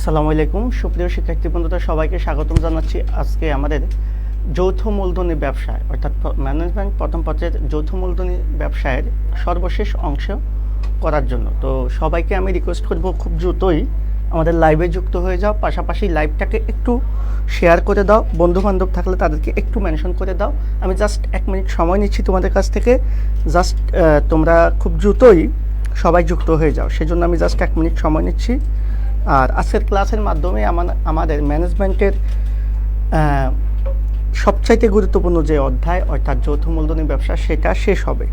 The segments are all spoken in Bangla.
আসসালামু আলাইকুম সুপ্রিয় শিক্ষার্থী বন্ধুরা, সবাইকে স্বাগতম জানাচ্ছি। আজকে আমাদের যৌথ মূলধনী ব্যবসায় অর্থাৎ ম্যানেজমেন্ট প্রথম পর্যায়ের যৌথ মূলধনী ব্যবসায়ের সর্বশেষ অংশ করার জন্য। তো সবাইকে আমি রিকোয়েস্ট করব খুব দ্রুতই আমাদের লাইভে যুক্ত হয়ে যাও, পাশাপাশি লাইভটাকে একটু শেয়ার করে দাও, বন্ধুবান্ধব থাকলে তাদেরকে একটু মেনশন করে দাও। আমি জাস্ট 1 মিনিট সময় নিচ্ছি তোমাদের কাছ থেকে, জাস্ট তোমরা খুব দ্রুতই সবাই যুক্ত হয়ে যাও, সেজন্য আমি জাস্ট 1 মিনিট সময় নিচ্ছি। আর আজকের ক্লাসের মাধ্যমে আমাদের ম্যানেজমেন্টের সবচাইতে গুরুত্বপূর্ণ যে অধ্যায় অর্থাৎ যৌথ মূলধনী ব্যবসা সেটা শেষ হবে।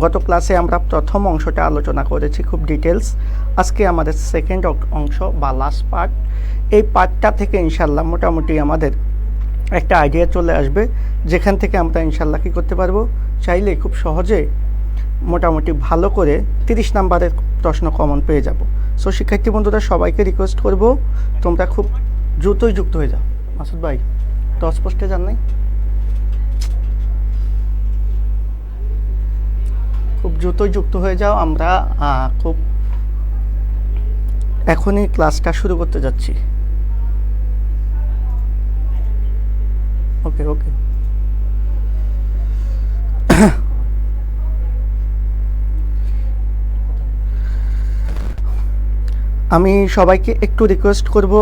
গত ক্লাসে আমরা প্রথম অংশটা আলোচনা করেছি খুব ডিটেলস। আজকে আমাদের সেকেন্ড অংশ বা লাস্ট পার্ট, এই পার্টটা থেকে ইনশাল্লাহ মোটামুটি আমাদের একটা আইডিয়া চলে আসবে, যেখান থেকে আমরা ইনশাল্লাহ কী করতে পারবো, চাইলে খুব সহজে মোটামুটি ভালো করে 30 নাম্বারের প্রশ্ন কমন পেয়ে যাব। সো শিক্ষার্থী বন্ধুরা, সবাইকে রিকোয়েস্ট করব তোমরা খুব দ্রুতই যুক্ত হয়ে যাও। মাসুদ ভাই টস পোস্টে যান নাই, খুব দ্রুতই যুক্ত হয়ে যাও। আমরা খুব এখনই ক্লাসটা শুরু করতে যাচ্ছি। ওকে ওকে আমি সবাইকে একটু রিকোয়েস্ট করব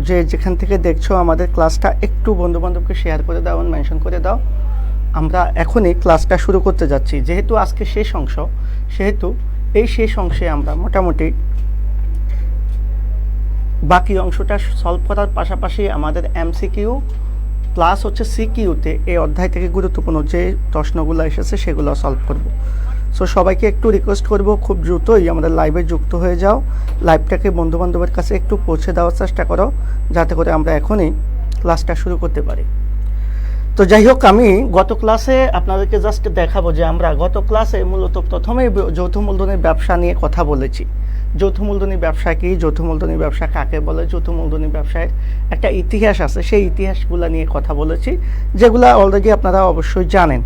যে যেখান থেকে দেখছো আমাদের ক্লাসটা একটু বন্ধুবান্ধবকে শেয়ার করে দাও, মেনশন করে দাও। আমরা এখনই ক্লাসটা শুরু করতে যাচ্ছি। যেহেতু আজকে শেষ অংশ, সেহেতু এই শেষ অংশে আমরা মোটামুটি বাকি অংশটা সলভ করার পাশাপাশি আমাদের এমসিকিউ প্লাস হচ্ছে সিকিউতে এই অধ্যায় থেকে গুরুত্বপূর্ণ যে প্রশ্নগুলো এসেছে সেগুলো সলভ করব। সো সবাইকে একটু রিকোয়েস্ট করব খুব দ্রুতই আমাদের লাইভে যুক্ত হয়ে যাও, লাইভটাকে বন্ধুবান্ধবের কাছে একটু পৌঁছে দেওয়ার চেষ্টা করো, যাতে করে আমরা এখনই ক্লাসটা শুরু করতে পারি। তো যাই হোক, আমি গত ক্লাসে আপনাদেরকে জাস্ট দেখাবো যে আমরা গত ক্লাসে মূলত প্রথমেই যৌথ মূলধনী ব্যবসা নিয়ে কথা বলেছি। যৌথ মূলধনী ব্যবসা কি, যৌথ মূলধনী ব্যবসা কাকে বলে, যৌথ মূলধনী ব্যবসায় একটা ইতিহাস আছে, সেই ইতিহাসগুলো নিয়ে কথা বলেছি, যেগুলো অলরেডি আপনারা অবশ্যই জানেন।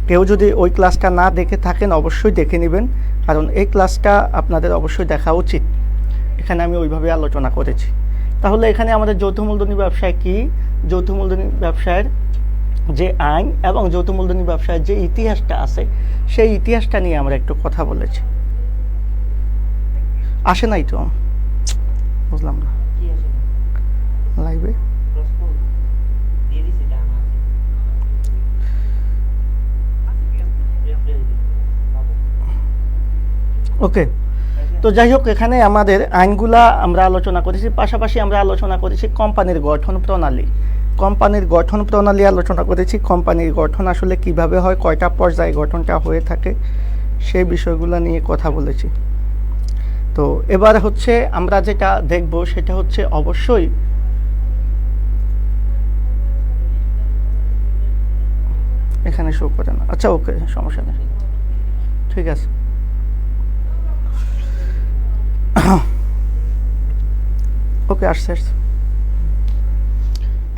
কেউ যদি ওই ক্লাসটা না দেখে থাকেন অবশ্যই দেখে নেবেন, কারণ এই ক্লাসটা আপনাদের অবশ্যই দেখা উচিত। এখানে আমি ওইভাবে আলোচনা করেছি। তাহলে এখানে আমাদের যৌথ মূলধনী ব্যবসায় কি, যৌথ মূলধনী ব্যবসায়ের যে আইন এবং যৌথ মূলধনী ব্যবসায়ের যে ইতিহাসটা আছে সেই ইতিহাসটা নিয়ে আমরা একটু কথা বলেছি। আসে নাই তো, বুঝলাম না লাইভে। ওকে, তো যাই হোক, এখানে আমাদের আইনগুলা আমরা আলোচনা করেছি, পাশাপাশি আমরা আলোচনা করেছি কোম্পানির গঠন প্রণালী। কোম্পানির গঠন প্রণালী আলোচনা করেছি, কোম্পানির গঠন আসলে কিভাবে হয়, কয়টা পর্যায়ে গঠনটা হয়ে থাকে, সেই বিষয়গুলো নিয়ে কথা বলেছি। তো এবার হচ্ছে আমরা যেটা দেখব সেটা হচ্ছে অবশ্যই এখানে শো করে না। আচ্ছা ওকে, সমস্যা নেই, ঠিক আছে। ওকে, আসছে।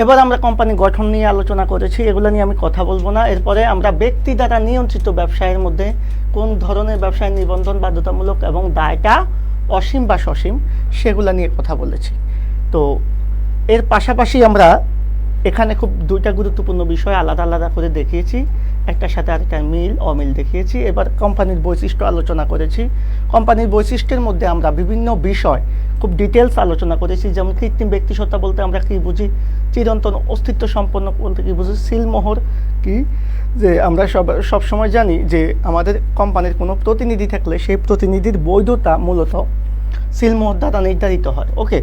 এবার আমরা কোম্পানি গঠন নিয়ে আলোচনা করেছি, এগুলো নিয়ে আমি কথা বলবো না। এরপরে আমরা ব্যক্তি দ্বারা নিয়ন্ত্রিত ব্যবসায়ের মধ্যে কোন ধরনের ব্যবসায় নিবন্ধন বাধ্যতামূলক এবং দায়টা অসীম বা সসীম, সেগুলো নিয়ে কথা বলেছি। তো এর পাশাপাশি আমরা এখানে খুব দুইটা গুরুত্বপূর্ণ বিষয় আলাদা আলাদা করে দেখিয়েছি, একটার সাথে আরেকটা মিল অমিল দেখিয়েছি। এবার কোম্পানির বৈশিষ্ট্য আলোচনা করেছি। কোম্পানির বৈশিষ্ট্যের মধ্যে আমরা বিভিন্ন বিষয় খুব ডিটেলস আলোচনা করেছি, যেমন কৃত্রিম ব্যক্তিসত্তা বলতে আমরা কি বুঝি, চিরন্তন অস্তিত্ব সম্পন্ন বলতে কি বুঝি, সিলমোহর কি, যে আমরা সব সময় জানি যে আমাদের কোম্পানির কোনো প্রতিনিধি থাকলে সেই প্রতিনিধির বৈধতা মূলত সিলমোহর দ্বারা নির্ধারিত হয়। ওকে,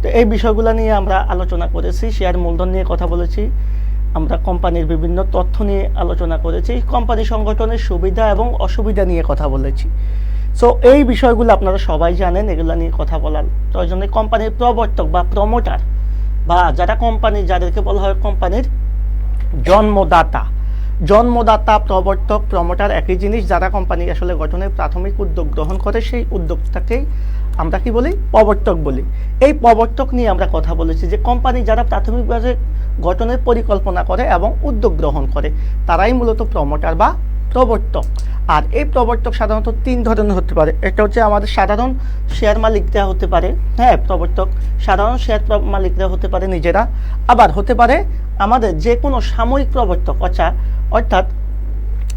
তো এই বিষয়গুলো নিয়ে আমরা আলোচনা করেছি। শেয়ার মূলধন নিয়ে কথা বলেছি, আমরা কোম্পানির বিভিন্ন তথ্য নিয়ে আলোচনা করেছি, কোম্পানি সংগঠনের সুবিধা এবং অসুবিধা নিয়ে কথা বলেছি। সো এই বিষয়গুলো আপনারা সবাই জানেন, এগুলো নিয়ে কথা বলার প্রয়োজনে কোম্পানির প্রবর্তক বা প্রমোটার বা যারা কোম্পানি, যাদেরকে বলা হয় কোম্পানির জন্মদাতা, প্রবর্তক, প্রমোটার একই জিনিস। যারা কোম্পানি আসলে গঠনের প্রাথমিক উদ্যোগ গ্রহণ করে সেই উদ্যোগটাকেই আমরা কি বলি, প্রবর্তক বলি। এই প্রবর্তক নিয়ে আমরা কথা বলেছি যে কোম্পানি যারা প্রাথমিকভাবে গঠনের পরিকল্পনা করে এবং উদ্যোগ গ্রহণ করে তারাই মূলত প্রমোটার বা প্রবর্তক। আর এই প্রবর্তক সাধারণত 3 ধরনের হতে পারে। একটা হচ্ছে আমাদের সাধারণ শেয়ার মালিকরা হতে পারে, হ্যাঁ প্রবর্তক সাধারণ শেয়ার মালিকরা হতে পারে নিজেরা, আবার হতে পারে আমাদের যে কোনো সাময়িক প্রবর্তক। অর্থাৎ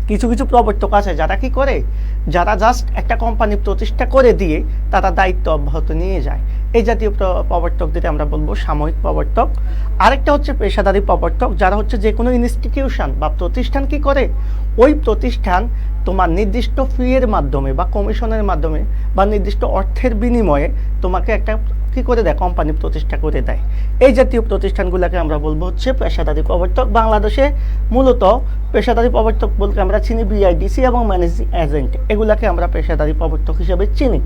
কিছু কিছু প্রবর্তক আছে যারা কি করে, যারা জাস্ট একটা কোম্পানি প্রতিষ্ঠা করে দিয়ে তারা দায়িত্ব অব্যাহত নিয়ে যায়। এই জাতীয় প্রবর্তকদের আমরা বলবো সাময়িক প্রবর্তক। আরেকটা হচ্ছে পেশাদারী প্রবর্তক, যারা হচ্ছে যে কোনো ইনস্টিটিউশন বা প্রতিষ্ঠান কি করে, ওই প্রতিষ্ঠান তোমার নির্দিষ্ট ফি-এর মাধ্যমে বা কমিশনের মাধ্যমে বা নির্দিষ্ট অর্থের বিনিময়ে তোমাকে একটা কি করে দেয়, কোম্পানি প্রতিষ্ঠা করে দেয়। এই জাতীয় প্রতিষ্ঠানগুলোকে আমরা বলবো হচ্ছে পেশাদারী প্রবর্তক। বাংলাদেশে মূলত পেশাদারী প্রবর্তক বলতে আমরা চিনি বিআইডিসি এবং ম্যানেজিং এজেন্ট, এগুলাকে আমরা পেশাদারী প্রবর্তক হিসেবে চিনি।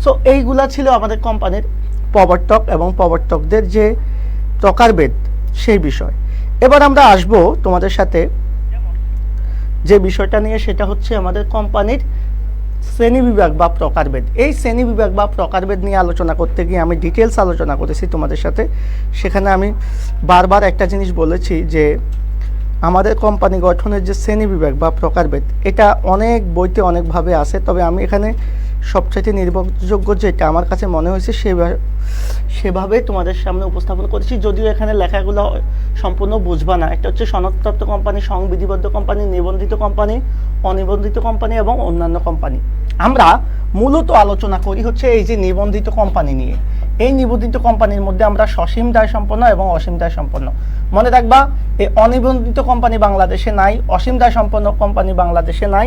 সো এইগুলা ছিল আমাদের কোম্পানির প্রবর্তক এবং প্রবর্তকদের যে প্রকারভেদ সেই বিষয়। এবার আমরা আসবো তোমাদের সাথে যে বিষয়টা নিয়ে, সেটা হচ্ছে আমাদের কোম্পানির শ্রেণীবিভাগ বা প্রকারভেদ। এই শ্রেণীবিভাগ বা প্রকারভেদ নিয়ে আলোচনা করতে গিয়ে আমি ডিটেলস আলোচনা করেছি তোমাদের সাথে। সেখানে আমি বারবার একটা জিনিস বলেছি যে আমাদের কোম্পানি গঠনের যে শ্রেণীবিভাগ বা প্রকারভেদ, এটা অনেক বইতে অনেকভাবে আছে, তবে আমি এখানে সবচাইতে নির্ভরযোগ্য যেটা আমার কাছে মনে হয়েছে সেভাবে তোমাদের সামনে উপস্থাপন করেছি। যদিও এখানে লেখাগুলো সম্পূর্ণ বুঝবা না। একটা হচ্ছে সনদপ্রাপ্ত কোম্পানি, সংবিধিবদ্ধ কোম্পানি, নিবন্ধিত কোম্পানি, অনিবন্ধিত কোম্পানি এবং অন্যান্য কোম্পানি। আমরা মূলত আলোচনা করি হচ্ছে এই যে নিবন্ধিত কোম্পানি নিয়ে। এই নিবন্ধিত কোম্পানির মধ্যে আমরা সসীম দায় সম্পন্ন এবং অসীম দায় সম্পন্ন। মনে রাখবা, এই অনিবন্ধিত কোম্পানি বাংলাদেশে নাই, অসীম দায় সম্পন্ন কোম্পানি বাংলাদেশে নাই।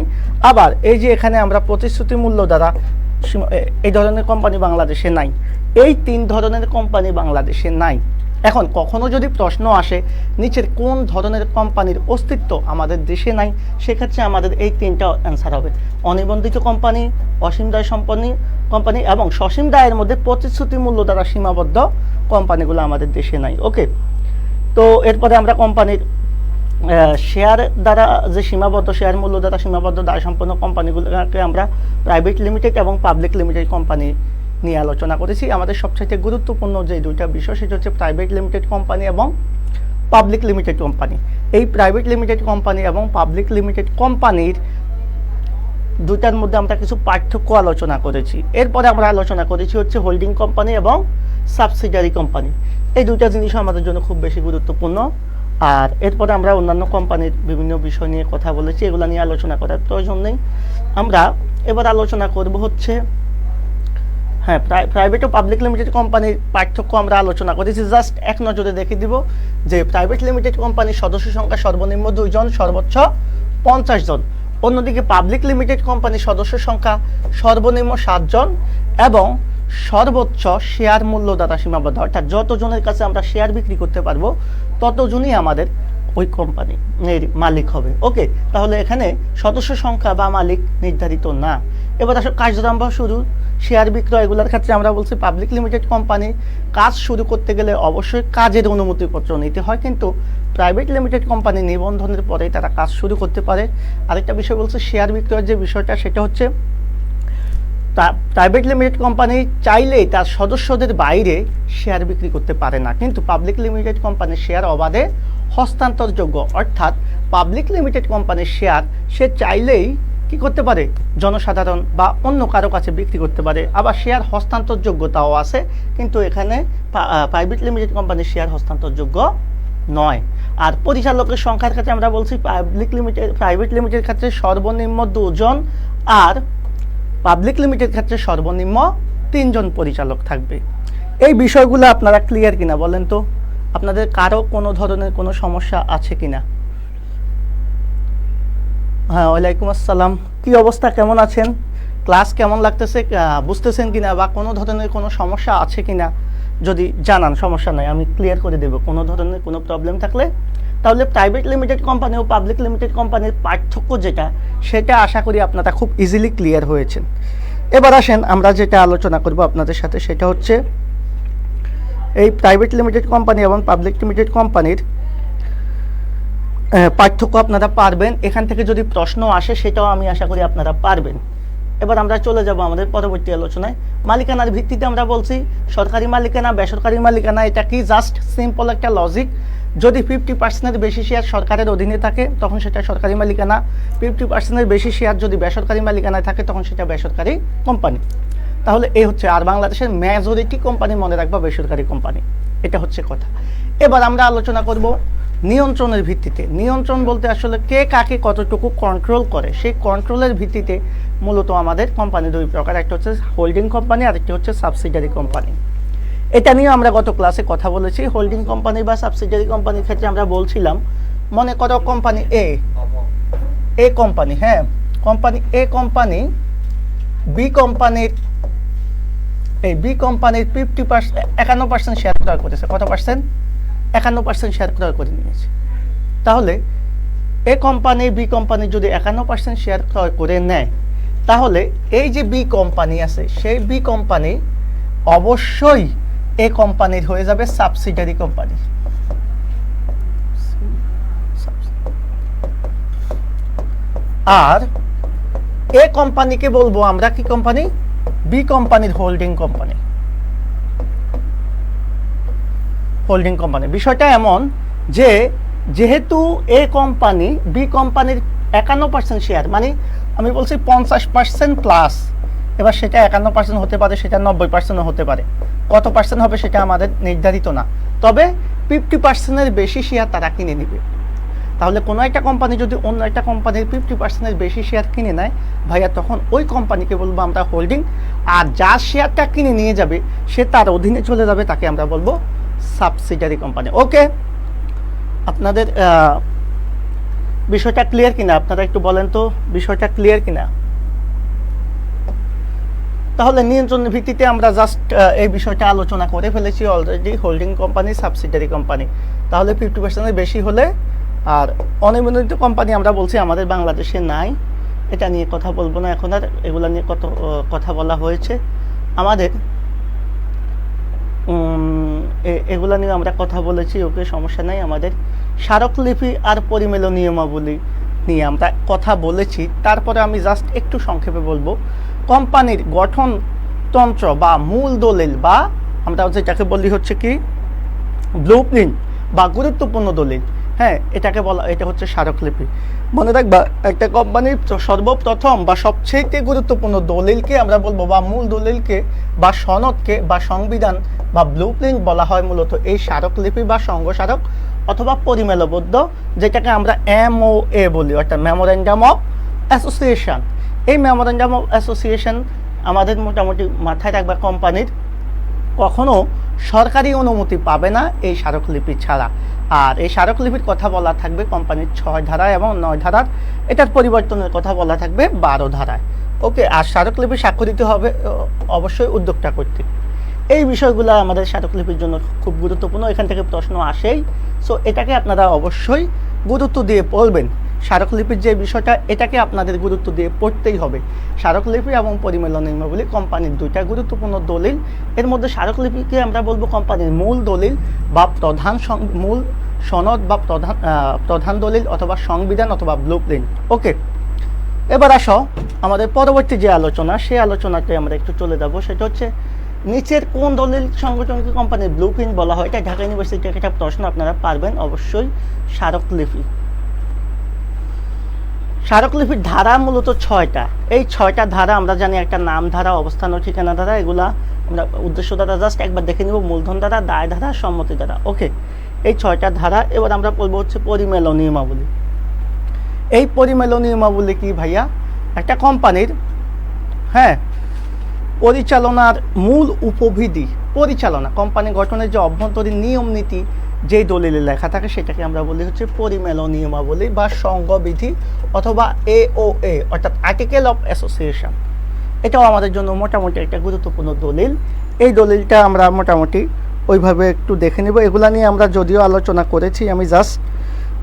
আবার এই যে এখানে আমরা প্রতিশ্রুতি মূল্য দ্বারা এই ধরনের কোম্পানি বাংলাদেশে নাই। এই 3 ধরনের কোম্পানি বাংলাদেশে নাই। এখন কখনো যদি প্রশ্ন আসে নিচের কোন ধরনের কোম্পানির অস্তিত্ব আমাদের দেশে নাই, সেক্ষেত্রে আমাদের এই 3টা অ্যান্সার হবে। অনিবন্ধিত কোম্পানি, অসীম দায় সম্পন্ন কোম্পানি এবং সসীম দায়ের মধ্যে প্রতিশ্রুতি মূল্য দ্বারা সীমাবদ্ধ কোম্পানিগুলো আমাদের দেশে নাই। ওকে, তো এরপরে আমরা কোম্পানির শেয়ার দ্বারা যে সীমাবদ্ধ, শেয়ার মূল্য দ্বারা সীমাবদ্ধ দায় সম্পন্ন কোম্পানিগুলোকে আমরা প্রাইভেট লিমিটেড এবং পাবলিক লিমিটেড কোম্পানি নিয়ে আলোচনা করেছি। আমাদের সবচেয়ে গুরুত্বপূর্ণ যে 2টা বিষয়, সেটা হচ্ছে প্রাইভেট লিমিটেড কোম্পানি এবং পাবলিক লিমিটেড কোম্পানি। এই প্রাইভেট লিমিটেড কোম্পানি এবং পাবলিক লিমিটেড কোম্পানির 2টার মধ্যে আমরা কিছু পার্থক্য আলোচনা করেছি। এরপরে আমরা আলোচনা করেছি হচ্ছে হোল্ডিং কোম্পানি এবং সাবসিডিয়ারি কোম্পানি। এই 2টা জিনিস আমাদের জন্য খুব বেশি গুরুত্বপূর্ণ। আর এরপরে আমরা অন্যান্য কোম্পানির বিভিন্ন বিষয় নিয়ে কথা বলেছি, এগুলো নিয়ে আলোচনা করার প্রয়োজন নেই। আমরা এবার আলোচনা করব হচ্ছে হ্যাঁ প্রাইভেট ও পাবলিক লিমিটেড কোম্পানির পার্থক্য আমরা আলোচনা করেছি। জাস্ট এক নজরে দেখে দিব যে প্রাইভেট লিমিটেড কোম্পানির সদস্য সংখ্যা সর্বনিম্ন 2 জন, সর্বোচ্চ 50 জন। অন্যদিকে পাবলিক লিমিটেড কোম্পানির সদস্য সংখ্যা সর্বনিম্ন 7 জন এবং সর্বোচ্চ শেয়ার মূল্য দ্বারা সীমাবদ্ধ। অর্থাৎ যতজনের কাছে আমরা শেয়ার বিক্রি করতে পারবো ততজনই আমাদের ওই কোম্পানির মালিক হবে। ওকে, তাহলে এখানে সদস্য সংখ্যা বা মালিক নির্ধারিত না। এবার আসলে কার্যক্রম শুরু, শেয়ার বিক্রয়, এগুলোর ক্ষেত্রে আমরা বলছি পাবলিক লিমিটেড কোম্পানি কাজ শুরু করতে গেলে অবশ্যই কাজের অনুমতিপত্র নিতে হয়, কিন্তু প্রাইভেট লিমিটেড কোম্পানি নিবন্ধনের পরেই তারা কাজ শুরু করতে পারে। আরেকটা বিষয় বলছে শেয়ার বিক্রয়ের যে বিষয়টা, সেটা হচ্ছে প্রাইভেট লিমিটেড কোম্পানি চাইলেই তার সদস্যদের বাইরে শেয়ার বিক্রি করতে পারে না, কিন্তু পাবলিক লিমিটেড কোম্পানির শেয়ার অবাধে হস্তান্তরযোগ্য। অর্থাৎ পাবলিক লিমিটেড কোম্পানির শেয়ার সে চাইলেই কি করতে পারে, জনসাধারণ বা অন্য কারো কাছে বিক্রি করতে পারে। আবার শেয়ার হস্তান্তরযোগ্যতাও আছে, কিন্তু এখানে প্রাইভেট লিমিটেড কোম্পানির শেয়ার হস্তান্তরযোগ্য নয়। আর পরিচালকের সংখ্যার ক্ষেত্রে আমরা বলছি প্রাইভেট লিমিটেড ক্ষেত্রে সর্বনিম্ন 2 জন আর পাবলিক লিমিটেড ক্ষেত্রে সর্বনিম্ন 3 জন পরিচালক থাকবে। এই বিষয়গুলো আপনারা ক্লিয়ার কিনা বলেন তো? আপনাদের কারো কোনো ধরনের কোনো সমস্যা আছে কিনা? হ্যাঁ, ওয়ালাইকুম আসসালাম। কি অবস্থা, কেমন আছেন? ক্লাস কেমন লাগতেছে, বুঝতেছেন কিনা বা কোনো ধরনের কোনো সমস্যা আছে কিনা যদি জানান, সমস্যা নাই, আমি ক্লিয়ার করে দেব। কোনো ধরনের কোনো প্রবলেম থাকলে তাহলে প্রাইভেট লিমিটেড কোম্পানি ও পাবলিক লিমিটেড কোম্পানির পার্থক্য যেটা, সেটা আশা করি আপনারা খুব ইজিলি ক্লিয়ার হয়েছেন। এবার আসেন আমরা যেটা আলোচনা করব আপনাদের সাথে, সেটা হচ্ছে এই প্রাইভেট লিমিটেড কোম্পানি এবং পাবলিক লিমিটেড কোম্পানির পার্থক্য আপনারা পারবেন। এখান থেকে যদি প্রশ্ন আসে সেটাও আমি আশা করি আপনারা পারবেন। এবার আমরা চলে যাব আমাদের পরবর্তী আলোচনায়। মালিকানার ভিত্তিতে আমরা বলছি সরকারি মালিকানা, বেসরকারি মালিকানা, এটা কি জাস্ট সিম্পল একটা লজিক যদি 50% বেশি শেয়ার সরকারের অধীনে থাকে তখন সেটা সরকারি মালিকানা, 50% বেশি শেয়ার যদি বেসরকারি মালিকানায় থাকে তখন সেটা বেসরকারি কোম্পানি। তাহলে এই হচ্ছে, আর বাংলাদেশের মেজরিটি কোম্পানি মনে রাখবা বেসরকারি কোম্পানি, এটা হচ্ছে কথা। এবার আমরা আলোচনা করব নিয়ন্ত্রণের ভিত্তিতে। নিয়ন্ত্রণ বলতে আসলে কে কাকে কতটুকু কন্ট্রোল করে, সেই কন্ট্রোলের ভিত্তিতে মূলত আমাদের কোম্পানি দুই প্রকার, একটা হচ্ছে হোল্ডিং কোম্পানি আর একটা হচ্ছে সাবসিডিয়ারি কোম্পানি। এটা নিয়ে আমরা গত ক্লাসে কথা বলেছি। হোল্ডিং কোম্পানি বা সাবসিডিয়ারি কোম্পানির ক্ষেত্রে আমরা বলছিলাম, মনে করো কোম্পানি এ কোম্পানি, হ্যাঁ কোম্পানি এ কোম্পানি বি কোম্পানির 51% শেয়ার ক্রয় করেছে। কত পার্সেন্ট? 51% শেয়ার ক্রয় করে নিয়েছে। তাহলে এ কোম্পানি বি কোম্পানি যদি 51% শেয়ার ক্রয় করে নেয়, তাহলে এই যে বি কোম্পানি আছে সেই বি কোম্পানি অবশ্যই এ কোম্পানির হয়ে যাবে সাবসিডিয়ারি কোম্পানি। আর এ কোম্পানিকে বলবো আমরা কি কোম্পানি? বি কোম্পানির হোল্ডিং কোম্পানি। হোল্ডিং কোম্পানি বিষয়টা এমন যে যেহেতু এ কোম্পানি বি কোম্পানির 51% শেয়ার, মানে আমি বলছি 50% প্লাস, এবার সেটা 51% হতে পারে, সেটা 90% হতে পারে, কত পার্সেন্ট হবে সেটা আমাদের নির্ধারিত না, তবে 50%-এর বেশি শেয়ার তারা কিনে নেবে। তাহলে কোনো একটা কোম্পানি যদি অন্য একটা কোম্পানির 50%-এর বেশি শেয়ার কিনে নেয় ভাইয়া, তখন ওই কোম্পানিকে বলবো আমরা হোল্ডিং, আর যার শেয়ারটা কিনে নিয়ে যাবে সে তার অধীনে চলে যাবে, তাকে আমরা বলবো সাবসিডিয়ারি কোম্পানি। ওকে, আপনাদের বিষয়টা ক্লিয়ার কিনা? আপনারা একটু বলেন তো বিষয়টা ক্লিয়ার কিনা। তাহলে নিয়ন্ত্রণের ভিত্তিতে আমরা জাস্ট এই বিষয়টা আলোচনা করে ফেলেছি already, holding company, subsidiary company. তাহলে 50%-এর বেশি হলে, আর অনিয়ন্ত্রিত কোম্পানি আমরা বলছি আমাদের বাংলাদেশে নাই, এটা নিয়ে কথা বলবো না এখন আর, এগুলা নিয়ে কত কথা বলা হয়েছে আমাদের, এগুলা নিয়ে আমরা কথা বলেছি। ওকে, সমস্যা নাই। আমাদের স্মারকলিপি আর পরিমেলন নিয়মাবলী নিয়ে আমরা কথা বলেছি। তারপরে আমি জাস্ট একটু সংক্ষেপে বলবো, কোম্পানির গঠনতন্ত্র বা মূল দলিল, বা আমরা যেটাকে বলি হচ্ছে কি ব্লুপ্রিন্ট বা গুরুত্বপূর্ণ দলিল, হ্যাঁ এটাকে বলা, এটা হচ্ছে স্মারকলিপি। মনে রাখবা, একটা কোম্পানির সর্বপ্রথম বা সবচেয়ে গুরুত্বপূর্ণ দলিলকে আমরা বলবো, বা মূল দলিলকে বা সনদকে বা সংবিধান বা ব্লুপ্রিন্ট বলা হয় মূলত এই স্মারকলিপি বা সংঘ স্মারক অথবা পরিমেলবদ্ধ, যেটাকে আমরা MOA বলি, অর্থাৎ মেমোরেন্ডাম অফ অ্যাসোসিয়েশন। এই মেমোরেন্ডাম অফ অ্যাসোসিয়েশন আমাদের মোটামুটি মাথায় রাখবা, কোম্পানির কখনো সরকারি অনুমতি পাবে না এই স্মারকলিপি ছাড়া। আর এই স্মারকলিপির কথা বলা থাকবে কোম্পানির 6 ধারায় এবং 9 ধারার, এটার পরিবর্তনের কথা বলা থাকবে 12 ধারায়। ওকে, আর স্মারকলিপি স্বাক্ষরিত হবে অবশ্যই উদ্যোক্তা কর্তৃক। এই বিষয়গুলো আমাদের স্মারকলিপির জন্য খুব গুরুত্বপূর্ণ, এখান থেকে প্রশ্ন আসেই। সো এটাকে আপনারা অবশ্যই গুরুত্ব দিয়ে পড়বেন। স্মারকলিপির যে বিষয়টা, এটাকে আপনাদের গুরুত্ব দিয়ে পড়তেই হবে। স্মারকলিপি এবং পরিমেলন নিয়মাবলী কোম্পানির দুইটা গুরুত্বপূর্ণ দলিল। এর মধ্যে স্মারকলিপিকে আমরা বলবো কোম্পানির মূল দলিল বা মূল সনদ বা প্রধান দলিল অথবা সংবিধান অথবা ব্লুপ্রিন্ট। ওকে, এবার আসো আমাদের পরবর্তী যে আলোচনা, সেই আলোচনাতে আমরা একটু চলে যাব। সেটা হচ্ছে নিচের কোন দলিল সংগঠনকে কোম্পানির ব্লুপ্রিন্ট বলা হয়? এটা ঢাকা ইউনিভার্সিটির একটা প্রশ্ন, আপনারা পারবেন অবশ্যই। স্মারকলিপি, স্মারকলিপির ধারা মূলত 6টা। এই 6টা ধারা আমরা জানি, একটা নাম ধারা, অবস্থান ও ঠিকানা ধারা, এগুলা আমরা উদ্দেশ্য ধারা জাস্ট একবার দেখে নিব, মূলধন ধারা, দায় ধারা, সম্মতি ধারা। ওকে, এই 6টা ধারা। এবার আমরা বলবো হচ্ছে পরিমেলন নিয়মাবলী। এই পরিমেলন নিয়মাবলী কি ভাইয়া? একটা কোম্পানির হ্যাঁ পরিচালনার মূল উপবিধি, পরিচালনা কোম্পানি গঠনের যে অভ্যন্তরীণ নিয়ম নীতি যেই দলিলে লেখা থাকে সেটাকে আমরা বলি হচ্ছে পরিমেলন নিয়মাবলী বা সংঘবিধি অথবা AOA, অর্থাৎ আর্টিকেল অফ অ্যাসোসিয়েশন। এটাও আমাদের জন্য মোটামুটি একটা গুরুত্বপূর্ণ দলিল। এই দলিলটা আমরা মোটামুটি ওইভাবে একটু দেখে নেব। এগুলা নিয়ে আমরা যদিও আলোচনা করেছি, আমি জাস্ট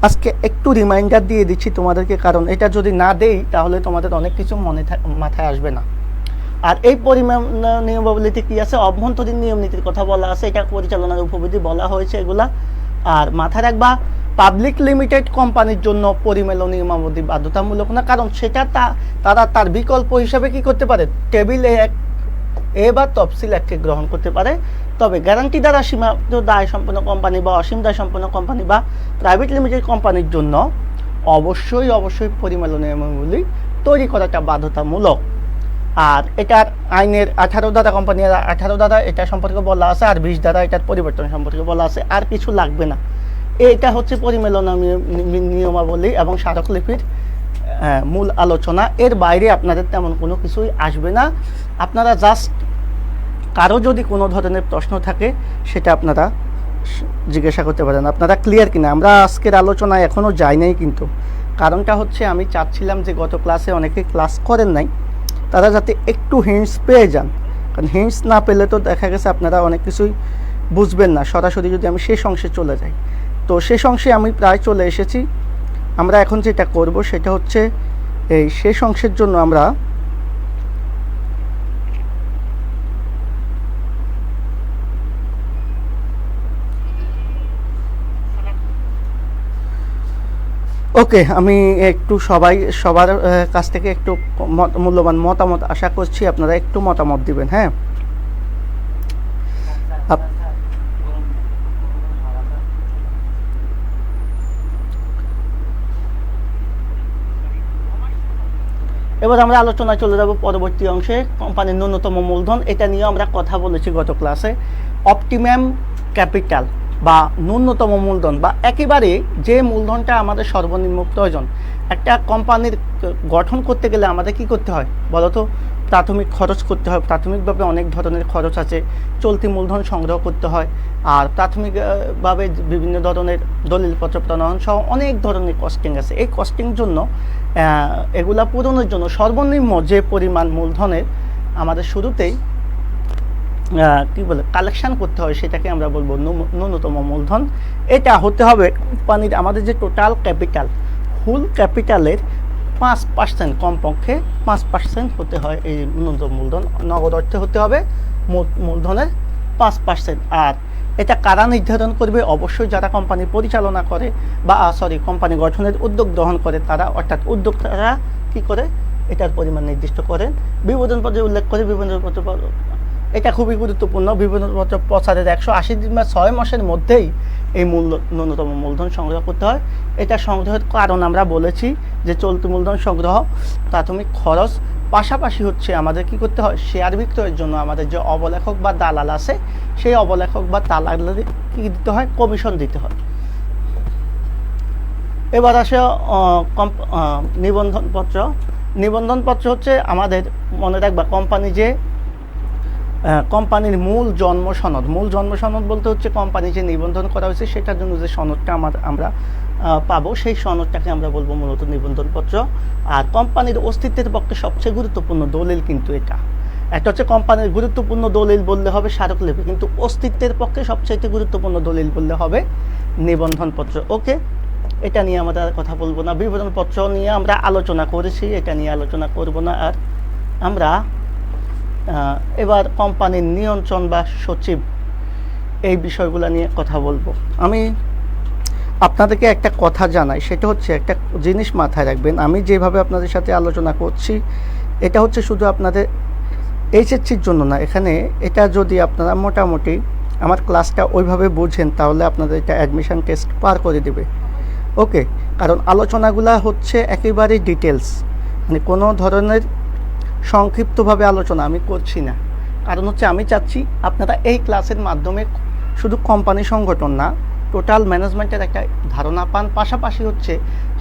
আজকে একটু রিমাইন্ডার দিয়ে দিচ্ছি তোমাদেরকে, কারণ এটা যদি না দেই তাহলে তোমাদের অনেক কিছু মাথায় আসবে না। আর এই পরিমেলন নিয়মাবলীতে কি আছে? অভ্যন্তরীণ নিয়ম নীতির কথা বলা আছে, এটা পরিচালনার উপবিধি বলা হয়েছে এগুলা। আর মাথায় রাখবা, পাবলিক লিমিটেড কোম্পানির জন্য পরিমেলন নিয়মাবলী বাধ্যতামূলক না, কারণ সেটা তারা তার বিকল্প হিসাবে কি করতে পারে? টেবিল এবার তফসিল এককে গ্রহণ করতে পারে। তবে গ্যারান্টি দ্বারা সীমাবদ্ধ দায় সম্পন্ন কোম্পানি বা অসীম দায় সম্পন্ন কোম্পানি বা প্রাইভেট লিমিটেড কোম্পানির জন্য অবশ্যই পরিমাণ নিয়মাবলী তৈরি করাটা বাধ্যতামূলক। আর এটার আইনের 18 ধারা কোম্পানির 18 ধারা এটা সম্পর্কে বলা আছে, আর 20 ধারা এটার পরিবর্তন সম্পর্কে বলা আছে, আর কিছু লাগবে না। এটা হচ্ছে পরিমেলন নিয়মাবলী এবং স্মারকলিপির মূল আলোচনা। এর বাইরে আপনাদের তেমন কোনো কিছুই আসবে না। আপনারা জাস্ট কারো যদি কোনো ধরনের প্রশ্ন থাকে সেটা আপনারা জিজ্ঞাসা করতে পারেন। আপনারা ক্লিয়ার কিনা? আমরা আজকের আলোচনায় এখনও যাই নাই, কিন্তু কারণটা হচ্ছে আমি চাচ্ছিলাম যে গত ক্লাসে অনেকে ক্লাস করেন নাই, তারা যাতে একটু হিন্টস পেয়ে যান। কারণ হিন্টস না পেলে তো দেখা গেছে আপনারা অনেক কিছুই বুঝবেন না। সরাসরি যদি আমি শেষ অংশে চলে যাই, তো শেষ অংশে আমি প্রায় চলে এসেছি। আমরা এখন যেটা করব সেটা হচ্ছে এই শেষ অংশের জন্য আমরা ওকে, আমি একটু সবার কাছ থেকে একটু মূল্যবান মতামত আশা করছি। আপনারা একটু মতামত দিবেন। হ্যাঁ, এবার আমরা আলোচনায় চলে যাব পরবর্তী অংশে, কোম্পানির ন্যূনতম মূলধন। এটা নিয়ে আমরা কথা বলেছি গত ক্লাসে। অপটিমাম ক্যাপিটাল বা ন্যূনতম মূলধন বা একেবারে যে মূলধনটা আমাদের সর্বনিম্ন প্রয়োজন। একটা কোম্পানির গঠন করতে গেলে আমাদের কি করতে হয় বলতো? প্রাথমিক খরচ করতে হয়। প্রাথমিকভাবে অনেক ধরনের খরচ আছে। চলতি মূলধন সংগ্রহ করতে হয়, আর প্রাথমিকভাবে বিভিন্ন ধরনের দলিলপত্র প্রণয়ন সহ অনেক ধরনের কস্টিং আছে। এই কস্টিং জন্য এগুলা পূরণের জন্য সর্বনিম্ন যে পরিমাণ মূলধনের আমাদের শুরুতেই কালেকশন করতে হয় সেটাকে আমরা বলবো ন্যূনতম মূলধন। এটা হতে হবে কোম্পানির আমাদের যে টোটাল ক্যাপিটাল, ফুল ক্যাপিটালের 5% কমপক্ষে 5% হতে হয় এই ন্যূনতম মূলধন। নগদ অর্থে হতে হবে মূলধনের 5%। আর এটা কারা নির্ধারণ করবে? অবশ্যই যারা কোম্পানি পরিচালনা করে বা কোম্পানি গঠনের উদ্যোগ গ্রহণ করে তারা, অর্থাৎ উদ্যোক্তারা কি করে এটার পরিমাণ নির্দিষ্ট করেন। বিবরণপত্রে উল্লেখ করে বিবরণপত্র, এটা খুবই গুরুত্বপূর্ণ। বিবরণপত্র প্রচারের 180 দিন বা 6 মাসের মধ্যেই এই ন্যূনতম মূলধন সংগ্রহ করতে হয়। এটা সংগ্রহের কারণ আমরা বলেছি যে চলতি মূলধন সংগ্রহ, প্রাথমিক খরচ, পাশাপাশি হচ্ছে আমাদের কি করতে হয়? শেয়ার বিক্রয়ের জন্য আমাদের যে অবলেখক বা দালাল আছে, সেই অবলেখক বা দালালের কি দিতে হয়? কমিশন দিতে হয়। এবার আসে নিবন্ধনপত্র। নিবন্ধনপত্র হচ্ছে আমাদের মনে রাখবা কোম্পানির মূল জন্ম সনদ। মূল জন্ম সনদ বলতে হচ্ছে কোম্পানি যে নিবন্ধন করা হয়েছে সেটার জন্য যে সনদটা আমরা পাবো, সেই সনদটাকে আমরা বলবো মূলত নিবন্ধনপত্র। আর কোম্পানির অস্তিত্বের পক্ষে সবচেয়ে গুরুত্বপূর্ণ দলিল কিন্তু এটা। একটা হচ্ছে কোম্পানির গুরুত্বপূর্ণ দলিল বললে হবে স্মারকলিপি, কিন্তু অস্তিত্বের পক্ষে সবচাইতে গুরুত্বপূর্ণ দলিল বললে হবে নিবন্ধনপত্র। ওকে, এটা নিয়ে আমরা কথা বলবো না। বিবরণপত্র নিয়ে আমরা আলোচনা করেছি, এটা নিয়ে আলোচনা করব না। আর আমরা এবার কোম্পানির নিয়ন্ত্রণ বা সচিব, এই বিষয়গুলো নিয়ে কথা বলবো। আমি আপনাদেরকে একটা কথা জানাই, সেটা হচ্ছে একটা জিনিস মাথায় রাখবেন। আমি যেভাবে আপনাদের সাথে আলোচনা করছি এটা হচ্ছে শুধু আপনাদের এইচএসসির জন্য না। এখানে এটা যদি আপনারা মোটামুটি আমার ক্লাসটা ওইভাবে বুঝেন তাহলে আপনাদের এটা অ্যাডমিশন টেস্ট পার করে দেবে। ওকে, কারণ আলোচনাগুলো হচ্ছে একেবারে ডিটেলস, মানে কোনো ধরনের সংক্ষিপ্তভাবে আলোচনা আমি করছি না। কারণ হচ্ছে আমি চাচ্ছি আপনারা এই ক্লাসের মাধ্যমে শুধু কোম্পানি সংগঠন না, টোটাল ম্যানেজমেন্টের একটা ধারণা পান। পাশাপাশি হচ্ছে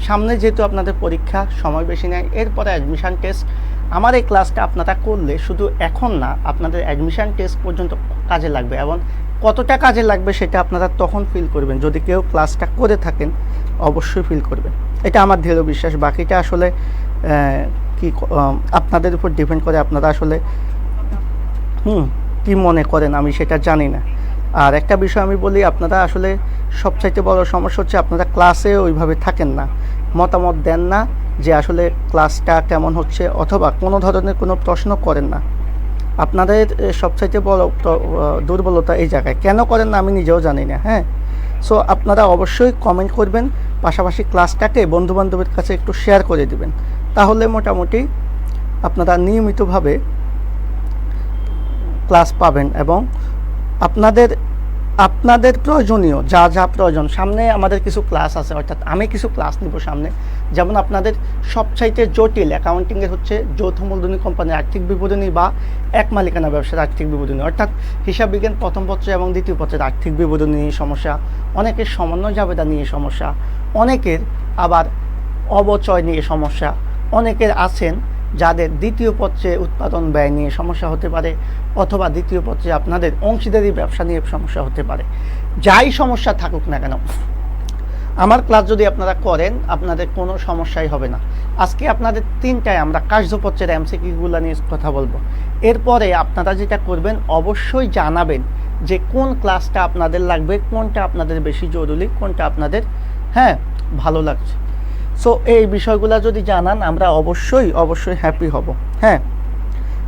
সামনে যেহেতু আপনাদের পরীক্ষা, সময় বেশি নেয়, এরপরে অ্যাডমিশান টেস্ট। আমার এই ক্লাসটা আপনারা করলে শুধু এখন না, আপনাদের অ্যাডমিশান টেস্ট পর্যন্ত কাজে লাগবে। এবং কতটা কাজে লাগবে সেটা আপনারা তখন ফিল করবেন। যদি কেউ ক্লাসটা করে থাকেন অবশ্যই ফিল করবেন, এটা আমার দৃঢ় বিশ্বাস। বাকিটা আসলে আপনাদের উপর ডিপেন্ড করে, আপনারা আসলে কি মনে করেন আমি সেটা জানি না। আর একটা বিষয় আমি বলি, আপনারা আসলে সবচাইতে বড় সমস্যা হচ্ছে আপনারা ক্লাসে ওইভাবে থাকেন না, মতামত দেন না যে আসলে ক্লাসটা কেমন হচ্ছে, অথবা কোনো ধরনের কোনো প্রশ্ন করেন না। আপনাদের সবচাইতে বড় দুর্বলতা এই জায়গায়। কেন করেন না আমি নিজেও জানি না। হ্যাঁ, সো আপনারা অবশ্যই কমেন্ট করবেন, পাশাপাশি ক্লাসটাকে বন্ধুবান্ধবের কাছে একটু শেয়ার করে দিবেন। তাহলে মোটামুটি আপনারা নিয়মিতভাবে ক্লাস পাবেন এবং আপনাদের আপনাদের প্রয়োজনীয় যা যা প্রয়োজন, সামনে আমাদের কিছু ক্লাস আছে, অর্থাৎ আমি কিছু ক্লাস নিব সামনে, যেমন আপনাদের সবচাইতে জটিল অ্যাকাউন্টিংয়ের হচ্ছে যৌথ মূলধনী কোম্পানির আর্থিক বিবরণী বা এক মালিকানা ব্যবসার আর্থিক বিবরণী, অর্থাৎ হিসাব বিজ্ঞান প্রথম পত্র এবং দ্বিতীয় পত্রের আর্থিক বিবরণী নিয়ে সমস্যা, অনেকের সমন্বয় জাবেদা নিয়ে সমস্যা, অনেকের আবার অবচয় নিয়ে সমস্যা, অনেকের আছেন যাদের দ্বিতীয় পত্রে উৎপাদন ব্যয় নিয়ে সমস্যা হতে পারে, অথবা দ্বিতীয় পত্রে আপনাদের অংশীদারি ব্যবসা নিয়ে সমস্যা হতে পারে। যাই সমস্যা থাকুক না কেন, আমার ক্লাস যদি আপনারা করেন আপনাদের কোনো সমস্যাই হবে না। আজকে আপনাদের 3টায় আমরা কার্যপত্রের এমসিকিউগুলো নিয়ে কথা বলবো। এরপরে আপনারা যেটা করবেন, অবশ্যই জানাবেন যে কোন ক্লাসটা আপনাদের লাগবে, কোনটা আপনাদের বেশি জরুরি, কোনটা আপনাদের ভালো লাগছে। সো এই বিষয়গুলো যদি জানান আমরা অবশ্যই হ্যাপি হব।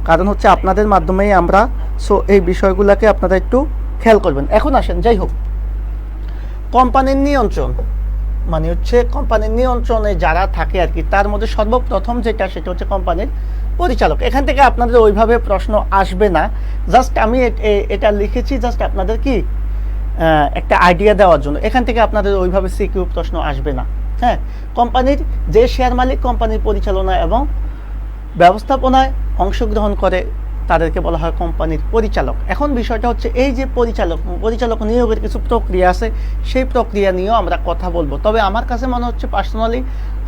কারণ হচ্ছে আপনাদের মাধ্যমেই আমরা, সো এই বিষয়গুলোকে আপনারা একটু খেয়াল করবেন। এখন আসেন, যাই হোক, কোম্পানির নিয়ন্ত্রণ মানে হচ্ছে কোম্পানির নিয়ন্ত্রণে যারা থাকে আর কি, তার মধ্যে সর্বপ্রথম যেটা সেটা হচ্ছে কোম্পানির পরিচালক। এখান থেকে আপনাদের ওইভাবে প্রশ্ন আসবে না, জাস্ট আমি এটা লিখেছি জাস্ট আপনাদের কি একটা আইডিয়া দেওয়ার জন্য। এখান থেকে আপনাদের ওইভাবে সিকিউ প্রশ্ন আসবে না। কোম্পানির যে শেয়ার মালিক কোম্পানির পরিচালনা এবং ব্যবস্থাপনায় অংশগ্রহণ করে তাদেরকে বলা হয় কোম্পানির পরিচালক। এখন বিষয়টা হচ্ছে এই যে পরিচালক নিয়োগের কিছু প্রক্রিয়া আছে, সেই প্রক্রিয়া নিয়েও আমরা কথা বলবো। তবে আমার কাছে মনে হচ্ছে পার্সোনালি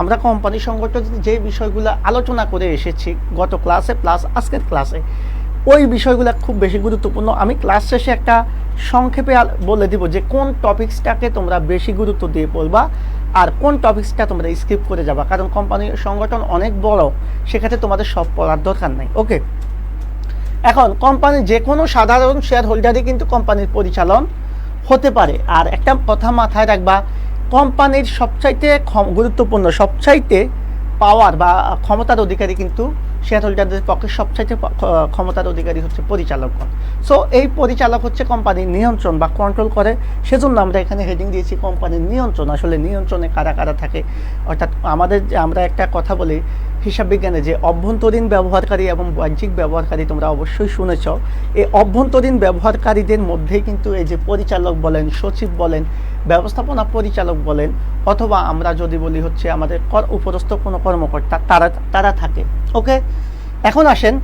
আমরা কোম্পানি সংগঠন যে বিষয়গুলো আলোচনা করে এসেছি গত ক্লাসে প্লাস আজকের ক্লাসে, ওই বিষয়গুলো খুব বেশি গুরুত্বপূর্ণ। আমি ক্লাস শেষে একটা সংক্ষেপে বলে দিব যে কোন টপিক্সটাকে তোমরা বেশি গুরুত্ব দিয়ে পড়বা আর কোন টপিক্সটা তোমরা স্কিপ করে যাবা, কারণ কোম্পানির সংগঠন অনেক বড়, সেক্ষেত্রে তোমাদের সব পড়ার দরকার নাই। ওকে, এখন কোম্পানির যে কোনো সাধারণ শেয়ার হোল্ডারই কিন্তু কোম্পানির পরিচালন হতে পারে। আর একটা কথা মাথায় রাখবা, কোম্পানির সবচাইতে গুরুত্বপূর্ণ, সবচাইতে পাওয়ার বা ক্ষমতার অধিকারী কিন্তু শেয়ার হোল্ডারদের পক্ষে সবচাইতে ক্ষমতার অধিকারী হচ্ছে পরিচালকগণ। সো এই পরিচালক হচ্ছে কোম্পানির নিয়ন্ত্রণ বা কন্ট্রোল করে, সেজন্য আমরা এখানে হেডিং দিয়েছি কোম্পানির নিয়ন্ত্রণ। আসলে নিয়ন্ত্রণে কারা কারা থাকে, অর্থাৎ আমরা একটা কথা বলি হিসাব বিজ্ঞানে যে অভ্যন্তরীণ ব্যবহারকারী এবং বাহ্যিক ব্যবহারকারী, তোমরা অবশ্যই শুনেছ। এই অভ্যন্তরীণ ব্যবহারকারীদের মধ্যেই কিন্তু এই যে পরিচালক বলেন, সচিব বলেন, ব্যবস্থাপনা পরিচালক বলেন, অথবা আমরা যদি বলি হচ্ছে আমাদের উপরস্থ কোনো কর্মকর্তা, তারা থাকে। ওকে, এখন আসেন,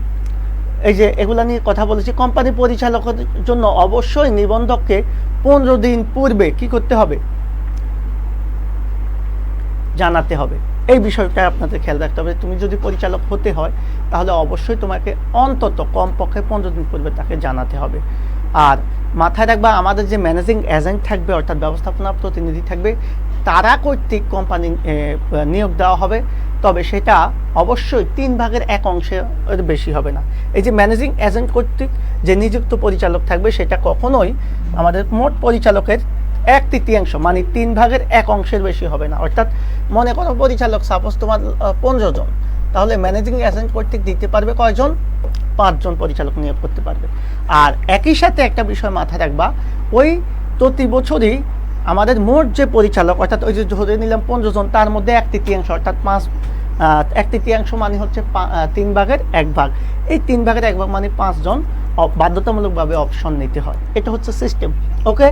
এই যে এগুলা নিয়ে কথা বলেছি, কোম্পানি পরিচালকের জন্য অবশ্যই নিবন্ধককে 15 দিন পূর্বে কি করতে হবে, জানাতে হবে। এই বিষয়টা আপনাদের খেয়াল রাখতে হবে। তুমি যদি পরিচালক হতে হয় তাহলে অবশ্যই তোমাকে অন্তত কমপক্ষে 15 দিন পূর্বে তাকে জানাতে হবে। আর মাথায় রাখবা, আমাদের যে ম্যানেজিং এজেন্ট থাকবে অর্থাৎ ব্যবস্থাপনা প্রতিনিধি থাকবে, তারা কর্তৃক কোম্পানি নিয়োগ দেওয়া হবে, তবে সেটা অবশ্যই 3/1 অংশের বেশি হবে না। এই যে ম্যানেজিং এজেন্ট কর্তৃক যে নিযুক্ত পরিচালক থাকবে সেটা কখনোই আমাদের মোট পরিচালকের 1/3 মানে 3/1 অংশের বেশি হবে না। অর্থাৎ মনে করো পরিচালক সাপোজ তোমার 15 জন, তাহলে ম্যানেজিং এজেন্ট কর্তৃক দিতে পারবে কয়জন, 5 জন পরিচালক নিয়োগ করতে পারবে। আর একই সাথে একটা বিষয় মাথায় রাখবা, ওই প্রতি বছরই আমাদের মোট যে পরিচালক, অর্থাৎ ওই যে ধরে নিলাম 15 জন, তার মধ্যে 1/3 অর্থাৎ 1/3 মানে হচ্ছে 3/1 ভাগ। এই 3/1 ভাগ মানে 5 জন বাধ্যতামূলকভাবে অপশন নিতে হয়। এটা হচ্ছে সিস্টেম। ওকে,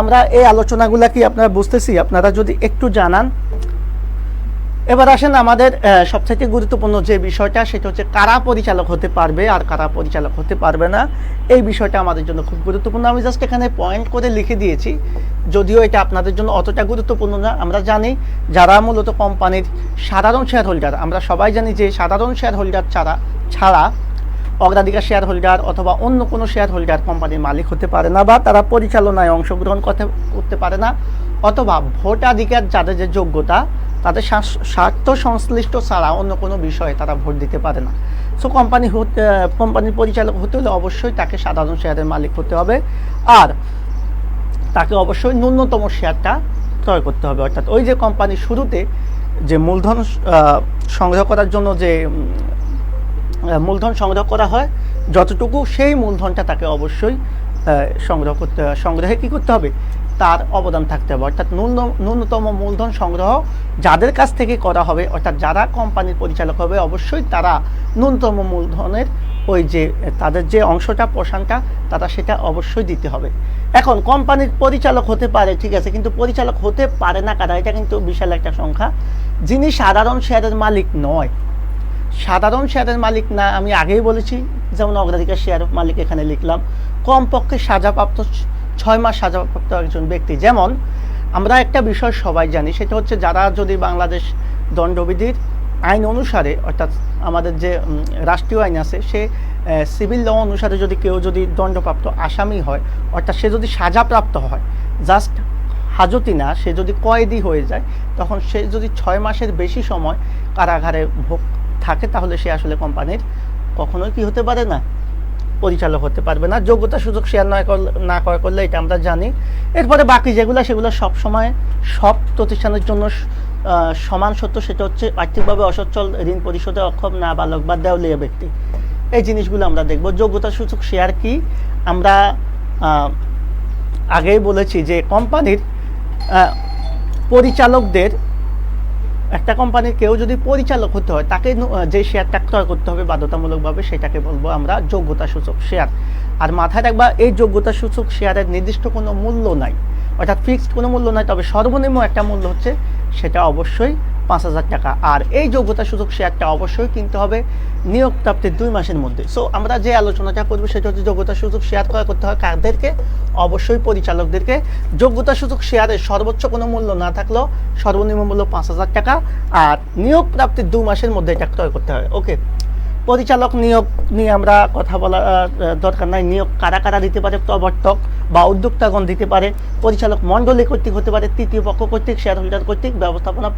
আমরা এই আলোচনাগুলা কি আপনারা বুঝতেছি? আপনারা যদি একটু জানান। এবার আসেন আমাদের সবথেকে গুরুত্বপূর্ণ যে বিষয়টা, সেটা হচ্ছে কারা পরিচালক হতে পারবে আর কারা পরিচালক হতে পারবে না। এই বিষয়টা আমাদের জন্য খুব গুরুত্বপূর্ণ। আমি জাস্ট এখানে পয়েন্ট করে লিখে দিয়েছি, যদিও এটা আপনাদের জন্য অতটা গুরুত্বপূর্ণ না। আমরা জানি যারা মূলত কোম্পানির সাধারণ শেয়ার হোল্ডার, আমরা সবাই জানি যে সাধারণ শেয়ার হোল্ডার ছাড়া অগ্রাধিকার শেয়ার হোল্ডার অথবা অন্য কোনো শেয়ার হোল্ডার কোম্পানির মালিক হতে পারে না, বা তারা পরিচালনায় অংশগ্রহণ করতে পারে না, অথবা ভোটাধিকার যাদের যে যোগ্যতা তাদের স্বার্থ সংশ্লিষ্ট ছাড়া অন্য কোনো বিষয়ে তারা ভোট দিতে পারে না। সো কোম্পানির পরিচালক হতে হলে অবশ্যই তাকে সাধারণ শেয়ারের মালিক হতে হবে, আর তাকে অবশ্যই ন্যূনতম শেয়ারটা ক্রয় করতে হবে। অর্থাৎ ওই যে কোম্পানির শুরুতে যে মূলধন সংগ্রহ করার জন্য যে মূলধন সংগ্রহ করা হয় যতটুকু, সেই মূলধনটা তাকে অবশ্যই সংগ্রহে কি করতে হবে, তার অবদান থাকতে হবে। অর্থাৎ ন্যূনতম মূলধন সংগ্রহ যাদের কাছ থেকে করা হবে, অর্থাৎ যারা কোম্পানির পরিচালক হবে, অবশ্যই তারা ন্যূনতম মূলধনের ওই যে তাদের যে অংশটা পোর্শনটা তারা সেটা অবশ্যই দিতে হবে। এখন কোম্পানির পরিচালক হতে পারে, ঠিক আছে, কিন্তু পরিচালক হতে পারে না কারা, এটা কিন্তু বিশাল একটা সংখ্যা। যিনি সাধারণ শেয়ারের মালিক নয়, সাধারণ শেয়ারের মালিক না, আমি আগেই বলেছি, যেমন অগ্রাধিকার শেয়ার মালিক এখানে লিখলাম, কমপক্ষে সাজাপ্রাপ্ত 6 মাস সাজাপ্রাপ্ত একজন ব্যক্তি। যেমন আমরা একটা বিষয় সবাই জানি, সেটা হচ্ছে যারা যদি বাংলাদেশ দণ্ডবিধির আইন অনুসারে, অর্থাৎ আমাদের যে রাষ্ট্রীয় আইন আছে, সে সিভিল ল অনুসারে যদি কেউ যদি দণ্ডপ্রাপ্ত আসামি হয়, অর্থাৎ সে যদি সাজাপ্রাপ্ত হয়, জাস্ট হাজতি না, সে যদি কয়েদি হয়ে যায়, তখন সে যদি 6 মাসের বেশি সময় কারাগারে ভোগ থাকে, তাহলে সে আসলে কোম্পানির কখনোই কি হতে পারে না, পরিচালক হতে পারবে না, যোগ্যতা সুযোগ শেয়ার না ক্রয় করলে, এটা আমরা জানি। এরপরে বাকি যেগুলো, সেগুলো সবসময় সব প্রতিষ্ঠানের জন্য সমান সত্য, সেটা হচ্ছে আর্থিকভাবে অসচ্ছল, ঋণ পরিশোধে অক্ষম, নাবালক বা দেউলিয়া ব্যক্তি। এই জিনিসগুলো আমরা দেখব। যোগ্যতা সূচক শেয়ার কি, আমরা আগেই বলেছি যে কোম্পানির পরিচালকদের, একটা কোম্পানির কেউ যদি পরিচালক হতে হয়, তাকে যে শেয়ারটা ক্রয় করতে হবে বাধ্যতামূলকভাবে, সেটাকে বলবো আমরা যোগ্যতা সূচক শেয়ার। আর মাথায় রাখবা, এই যোগ্যতা সূচক শেয়ারের নির্দিষ্ট কোনো মূল্য নাই, অর্থাৎ ফিক্সড কোনো মূল্য নাই, তবে সর্বনিম্ন একটা মূল্য হচ্ছে, সেটা অবশ্যই 5,000 টাকা। আর এই যোগ্যতা সূচক শেয়ারটা অবশ্যই কিনতে হবে নিয়োগ প্রাপ্তির 2 মাসের মধ্যে। সো আমরা যে আলোচনাটা করবো সেটা হচ্ছে যোগ্যতা সূচক শেয়ার ক্রয় করতে হয় কাদেরকে, অবশ্যই পরিচালকদেরকে। যোগ্যতা সূচক শেয়ারের সর্বোচ্চ কোনো মূল্য না থাকলেও সর্বনিম্ন মূল্য 5,000 টাকা, আর নিয়োগ প্রাপ্তির 2 মাসের মধ্যে এটা ক্রয় করতে হয়। ওকে, পরিচালক নিয়োগ নিয়ে আমরা কথা বলা দরকার নাই। নিয়োগ কারা কারা দিতে পারে, প্রবর্তক বা উদ্যোক্তাগণ দিতে পারে, পরিচালক মণ্ডলী কর্তৃক হতে পারে, তৃতীয় পক্ষ কর্তৃক, শেয়ার হোল্ডার কর্তৃক, ব্যবস্থাপনা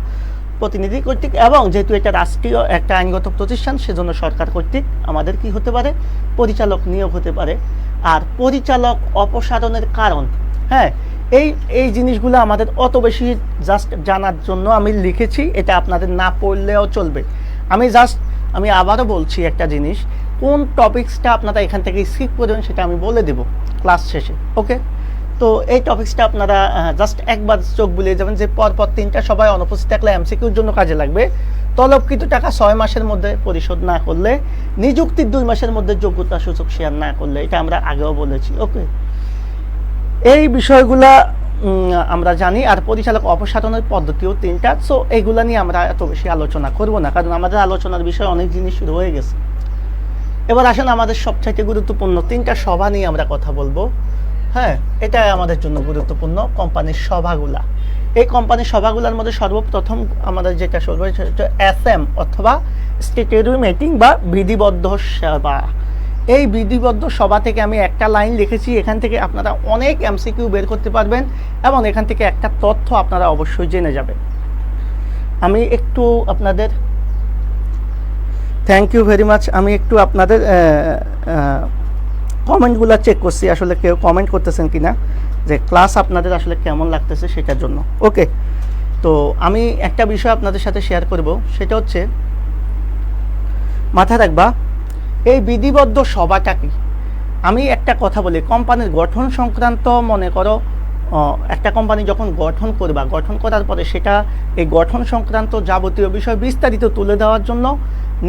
প্রতিনিধি কর্তৃক, এবং যেহেতু এটা রাষ্ট্রীয় একটা আইনগত প্রতিষ্ঠান, সেজন্য সরকার কর্তৃক আমাদের কি হতে পারে, পরিচালক নিয়োগ হতে পারে। আর পরিচালক অপসারণের কারণ, হ্যাঁ, এই জিনিসগুলো আমাদের অত বেশি জাস্ট জানার জন্য আমি লিখেছি, এটা আপনাদের না পড়লেও চলবে। আমি আবারও বলছি একটা জিনিস, কোন টপিক্সটা আপনারা এখান থেকে স্কিপ করবেন সেটা আমি বলে দেব ক্লাস শেষে। ওকে, তো এই টপিক্সটা আপনারা জাস্ট একবার চোখ বুলিয়ে যাবেন যে পরপর 3টা সবাই অনুপস্থিত থাকলে এমসিকিউর জন্য কাজে লাগবে। তলবকৃত টাকা 6 মাসের মধ্যে পরিশোধ না করলে, নিযুক্তির 2 মাসের মধ্যে যোগ্যতা সূচক শেয়ার না করলে, এটা আমরা আগেও বলেছি। ওকে, এই বিষয়গুলা আমরা জানি। আর পরিচালক অপসারণের পদ্ধতিও 3টা। সো এইগুলা নিয়ে আমরা এত বেশি আলোচনা করব না, কারণ আমাদের আলোচনার বিষয়ে অনেক জিনিস রয়ে গেছে। এবার আসেন আমাদের সবচাইতে গুরুত্বপূর্ণ 3টা সভা নিয়ে আমরা কথা বলবো। হ্যাঁ, এটাই আমাদের জন্য গুরুত্বপূর্ণ, কোম্পানির সভাগুলা। এই কোম্পানির সভাগুলোর মধ্যে সর্বপ্রথম আমাদের যেটা শুরু হয়েছে সেটা এসএম অথবা স্ট্যাটিউটরি মিটিং বা বিধিবদ্ধ সভা। এই বিধিবদ্ধ সভা থেকে আমি একটা লাইন লিখেছি, এখান থেকে আপনারা অনেক এমসিকিউ বের করতে পারবেন এবং এখান থেকে একটা তথ্য আপনারা অবশ্যই জেনে যাবেন। আমি একটু আপনাদের থ্যাংক ইউ ভেরি মাচ। আমি একটু আপনাদের কমেন্টগুলো চেক করছি, আসলে কেউ কমেন্ট করতেছেন কিনা, যে ক্লাস আপনাদের আসলে কেমন লাগতেছে সেটার জন্য। ওকে, তো আমি একটা বিষয় আপনাদের সাথে শেয়ার করব, সেটা হচ্ছে মাথায় রাখবা এই বিধিবদ্ধ সভাটা কি। আমি একটা কথা বলি, কোম্পানির গঠন সংক্রান্ত, মনে করো একটা কোম্পানি যখন গঠন করবা, গঠন করার পরে সেটা এই গঠন সংক্রান্ত যাবতীয় বিষয় বিস্তারিত তুলে দেওয়ার জন্য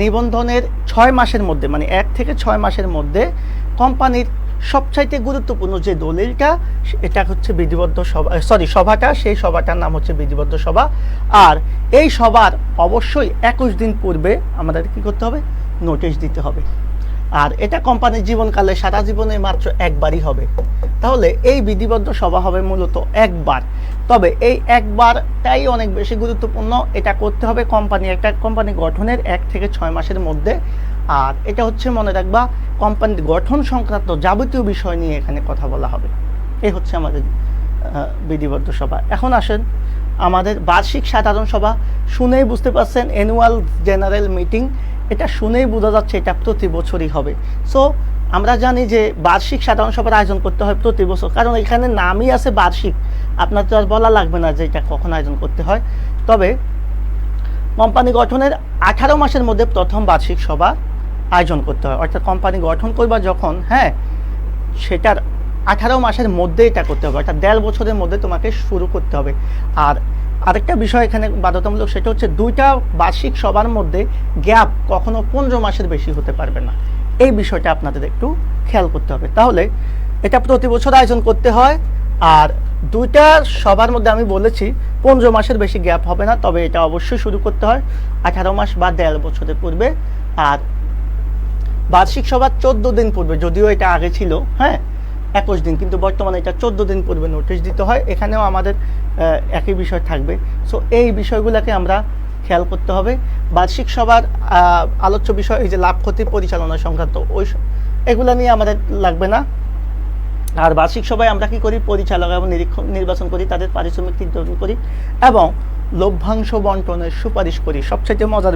নিবন্ধনের 6 মাসের মধ্যে, মানে 1 থেকে 6 মাসের মধ্যে কোম্পানির সবচাইতে গুরুত্বপূর্ণ যে দলিলটা, এটা হচ্ছে বিধিবদ্ধ সভা, সভাটা, সেই সভাটার নাম হচ্ছে বিধিবদ্ধ সভা। আর এই সভার অবশ্যই 21 দিন পূর্বে আমাদের কি করতে হবে, নোটিশ দিতে হবে। আর এটা কোম্পানির জীবনকালে সারা জীবনে মাত্র একবারই হবে। তাহলে এই বিধিবদ্ধ সভা হবে মূলত একবার, তবে এই একবারটাই অনেক বেশি গুরুত্বপূর্ণ। এটা করতে হবে একটা কোম্পানি গঠনের 1 থেকে 6 মাসের মধ্যে। আর এটা হচ্ছে মনে রাখবা কোম্পানির গঠন সংক্রান্ত যাবতীয় বিষয় নিয়ে এখানে কথা বলা হবে। এই হচ্ছে আমাদের বিধিবদ্ধ সভা। এখন আসেন আমাদের বার্ষিক সাধারণ সভা। শুনেই বুঝতে পারছেন অ্যানুয়াল জেনারেল মিটিং, এটা শুনেই বোঝা যাচ্ছে এটা প্রতি বছরই হবে। সো আমরা জানি যে বার্ষিক সাধারণ সভার আয়োজন করতে হয় প্রতি বছর, কারণ এখানে নামই আছে বার্ষিক, আপনার তো আর বলা লাগবে না যে এটা কখন আয়োজন করতে হয়। তবে কোম্পানি গঠনের 18 মাসের মধ্যে প্রথম বার্ষিক সভা আয়োজন করতে হয়, অর্থাৎ কোম্পানি গঠন করবা যখন, হ্যাঁ, সেটার 18 মাসের মধ্যে এটা করতে হবে, অর্থাৎ 1.5 বছরের মধ্যে তোমাকে শুরু করতে হবে। আর আরেকটা বিষয় এখানে বাধ্যতামূলক, সেটা হচ্ছে 2টা বার্ষিক সভার মধ্যে গ্যাপ কখনো 15 মাসের বেশি হতে পারবে না। এই বিষয়টা আপনাদের একটু খেয়াল করতে হবে। তাহলে এটা প্রতি বছর আয়োজন করতে হয়। আর দুইটা সবার মধ্যে আমি বলেছি 15 মাসের বেশি গ্যাপ হবে না, তবে এটা অবশ্যই শুরু করতে হয় 18 মাস বা 1.5 বছরের পূর্বে। আর বার্ষিক সভা 14 দিন পূর্বে, যদিও এটা আগে ছিল 21 দিন, কিন্তু বর্তমানে এটা 14 দিন পূর্বে নোটিশ দিতে হয়। এখানেও আমাদের একই বিষয় থাকবে। সো এই বিষয়গুলোকে আমরা খেয়াল করতে হবে। বার্ষিক সভার আলোচ্য বিষয় এই যে লাভ ক্ষতি পরিচালনা সংক্রান্ত এগুলো নিয়ে আমাদের লাগবে না। আর বার্ষিক সভায় আমরা কি করি, পরিচালক এবং নির্বাচন করি, তাদের পারিশ্রমিক নির্ধারণ করি এবং লভ্যাংশ বন্টনের সুপারিশ করি। সবচেয়ে মজার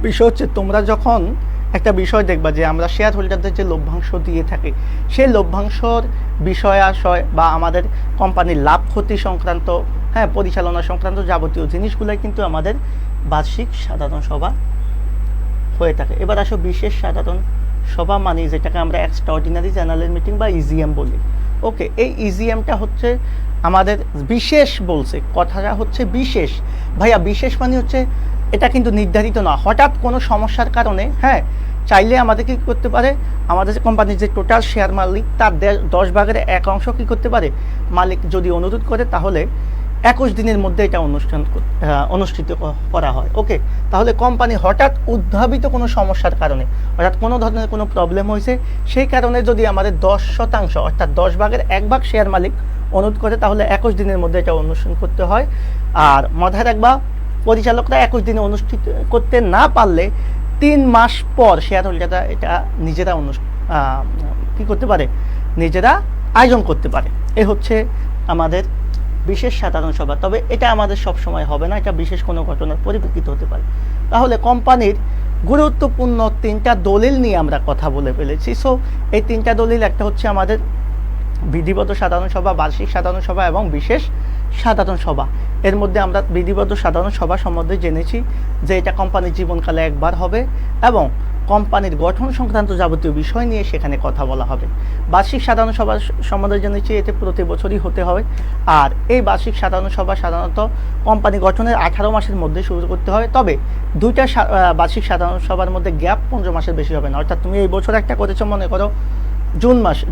বিষয় হচ্ছে তোমরা যখন একটা বিষয় দেখবা যে আমরা শেয়ার হোল্ডারদের যে লভ্যাংশ দিয়ে থাকি, সেই লভ্যাংশর বিষয়াশয় বা আমাদের কোম্পানির লাভ ক্ষতি সংক্রান্ত পরিচালনা সংক্রান্ত যাবতীয় জিনিসগুলোই কিন্তু আমাদের বার্ষিক সাধারণ সভা হয়ে থাকে। এবার আসো বিশেষ সাধারণ সভা, মানে যেটাকে আমরা এক্সট্রাঅর্ডিনারি জেনারেল মিটিং বা ইজিএম বলি। ওকে, এই ইজিএমটা হচ্ছে আমাদের বিশেষ, বলছে কথাটা হচ্ছে বিশেষ। ভাইয়া বিশেষ মানে হচ্ছে এটা কিন্তু নির্ধারিত না, হঠাৎ কোনো সমস্যার কারণে চাইলে আমাদের কি করতে পারে, আমাদের কোম্পানির যে টোটাল শেয়ার মালিক তার 10 ভাগের 1 অংশ কি করতে পারে, মালিক যদি অনুরোধ করে তাহলে 21 দিনের মধ্যে এটা অনুষ্ঠিত করা হয়। ওকে, তাহলে কোম্পানি হঠাৎ উদ্ভাবিত কোনো সমস্যার কারণে, অর্থাৎ কোনো ধরনের কোনো প্রবলেম হয়েছে, সেই কারণে যদি আমাদের 10% অর্থাৎ 10 ভাগের 1 ভাগ শেয়ার মালিক অনুরোধ করে তাহলে 21 দিনের মধ্যে এটা অনুষ্ঠান করতে হয়। আর মাথায় রাখবা, পরিচালকরা 21 দিনে অনুষ্ঠিত করতে না পারলে 3 মাস পর শেয়ার হোল্ডাররা এটা নিজেরা কি করতে পারে, নিজেরা আয়োজন করতে পারে। এ হচ্ছে আমাদের বিশেষ সাধারণ সভা। তবে এটা আমাদের সব সময় হবে না, এটা বিশেষ কোনো ঘটনার পরিপ্রেক্ষিতে হতে পারে। তাহলে কোম্পানির গুরুত্বপূর্ণ 3টা দলিল নিয়ে আমরা কথা বলে ফেলেছি। সো এই 3টা দলিল, একটা হচ্ছে আমাদের বিধিবদ্ধ সাধারণ সভা, বার্ষিক সাধারণ সভা এবং বিশেষ সাধারণ সভা। এর মধ্যে আমরা বিধিবদ্ধ সাধারণ সভা সম্বন্ধে জেনেছি যে এটা কোম্পানির জীবনকালে একবার হবে এবং কোম্পানির গঠন সংক্রান্ত যাবতীয় বিষয় নিয়ে সেখানে কথা বলা হবে। বার্ষিক সাধারণ সভা সম্বন্ধে জেনেছি এতে প্রতি বছরই হতে হয়। আর এই বার্ষিক সাধারণ সভা সাধারণত কোম্পানি গঠনের 18 মাসের মধ্যে শুরু করতে হয়। তবে দুইটা বার্ষিক সাধারণ সভার মধ্যে গ্যাপ 15 মাসের বেশি হবে না। অর্থাৎ তুমি এই বছর একটা করেছো মনে করো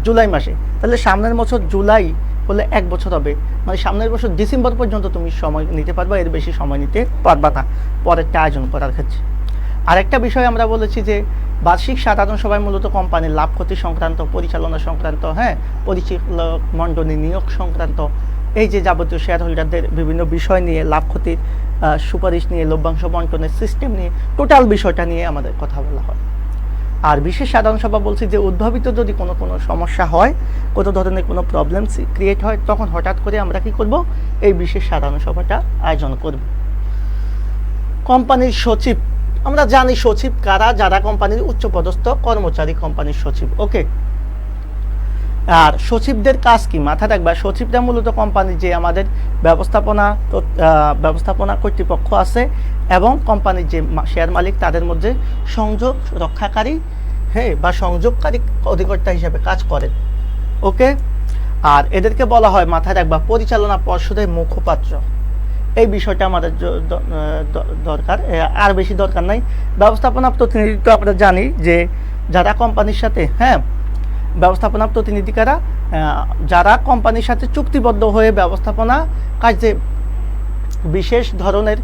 জুলাই মাসে, তাহলে সামনের বছর জুলাই হলে 1 বছর হবে, মানে সামনের বছর ডিসেম্বর পর্যন্ত তুমি সময় নিতে পারবা, এর বেশি সময় নিতে পারবা না পরেরটা আয়োজন করার ক্ষেত্রে। আরেকটা বিষয় আমরা বলেছি যে বার্ষিক সাধারণ সভায় মূলত কোম্পানির লাভ ক্ষতি সংক্রান্ত, পরিচালনা সংক্রান্ত, পরিচালক মণ্ডলী নিয়োগ সংক্রান্ত, এই যে যাবতীয় শেয়ার হোল্ডারদের বিভিন্ন বিষয় নিয়ে, লাভ ক্ষতির সুপারিশ নিয়ে, লভ্যাংশ বন্টনের সিস্টেম নিয়ে, টোটাল বিষয়টা নিয়ে আমাদের কথা বলা হয়। আর বিশেষ সাধারণ সভা বলছি যে উদ্ভাবিত যদি কোনো সমস্যা হয়, কোনো ধরনের কোনো প্রবলেম ক্রিয়েট হয়, তখন হঠাৎ করে আমরা কি করব, এই বিশেষ সাধারণ সভাটা আয়োজন করব। কোম্পানির সচিব, আমরা জানি সচিব কারা, যারা কোম্পানির উচ্চপদস্থ কর্মচারী কোম্পানির সচিব। ওকে, আর সচিবদের কাজ কি মাথা রাখবা, সচিবরা মূলত কোম্পানির যে আমাদের ব্যবস্থাপনা কর্তৃপক্ষ আছে এবং কোম্পানির যে শেয়ার মালিক তাদের মধ্যে সংযোগ রক্ষাকারী বা সংযোগকারী অধিকর্তা হিসেবে কাজ করেন। ওকে, আর এদেরকে বলা হয় মাথায় রাখবা পরিচালনা পর্ষদের মুখপাত্র। এই বিষয়টা আমাদের দরকার, আর বেশি দরকার নাই। ব্যবস্থাপনা প্রতিনিধিত্ব আমরা জানি যে যারা কোম্পানির সাথে ব্যবস্থাপনা প্রতিনিধি কারা, যারা কোম্পানির সাথে চুক্তিবদ্ধ হয়ে ব্যবস্থাপনা কাজে বিশেষ ধরনের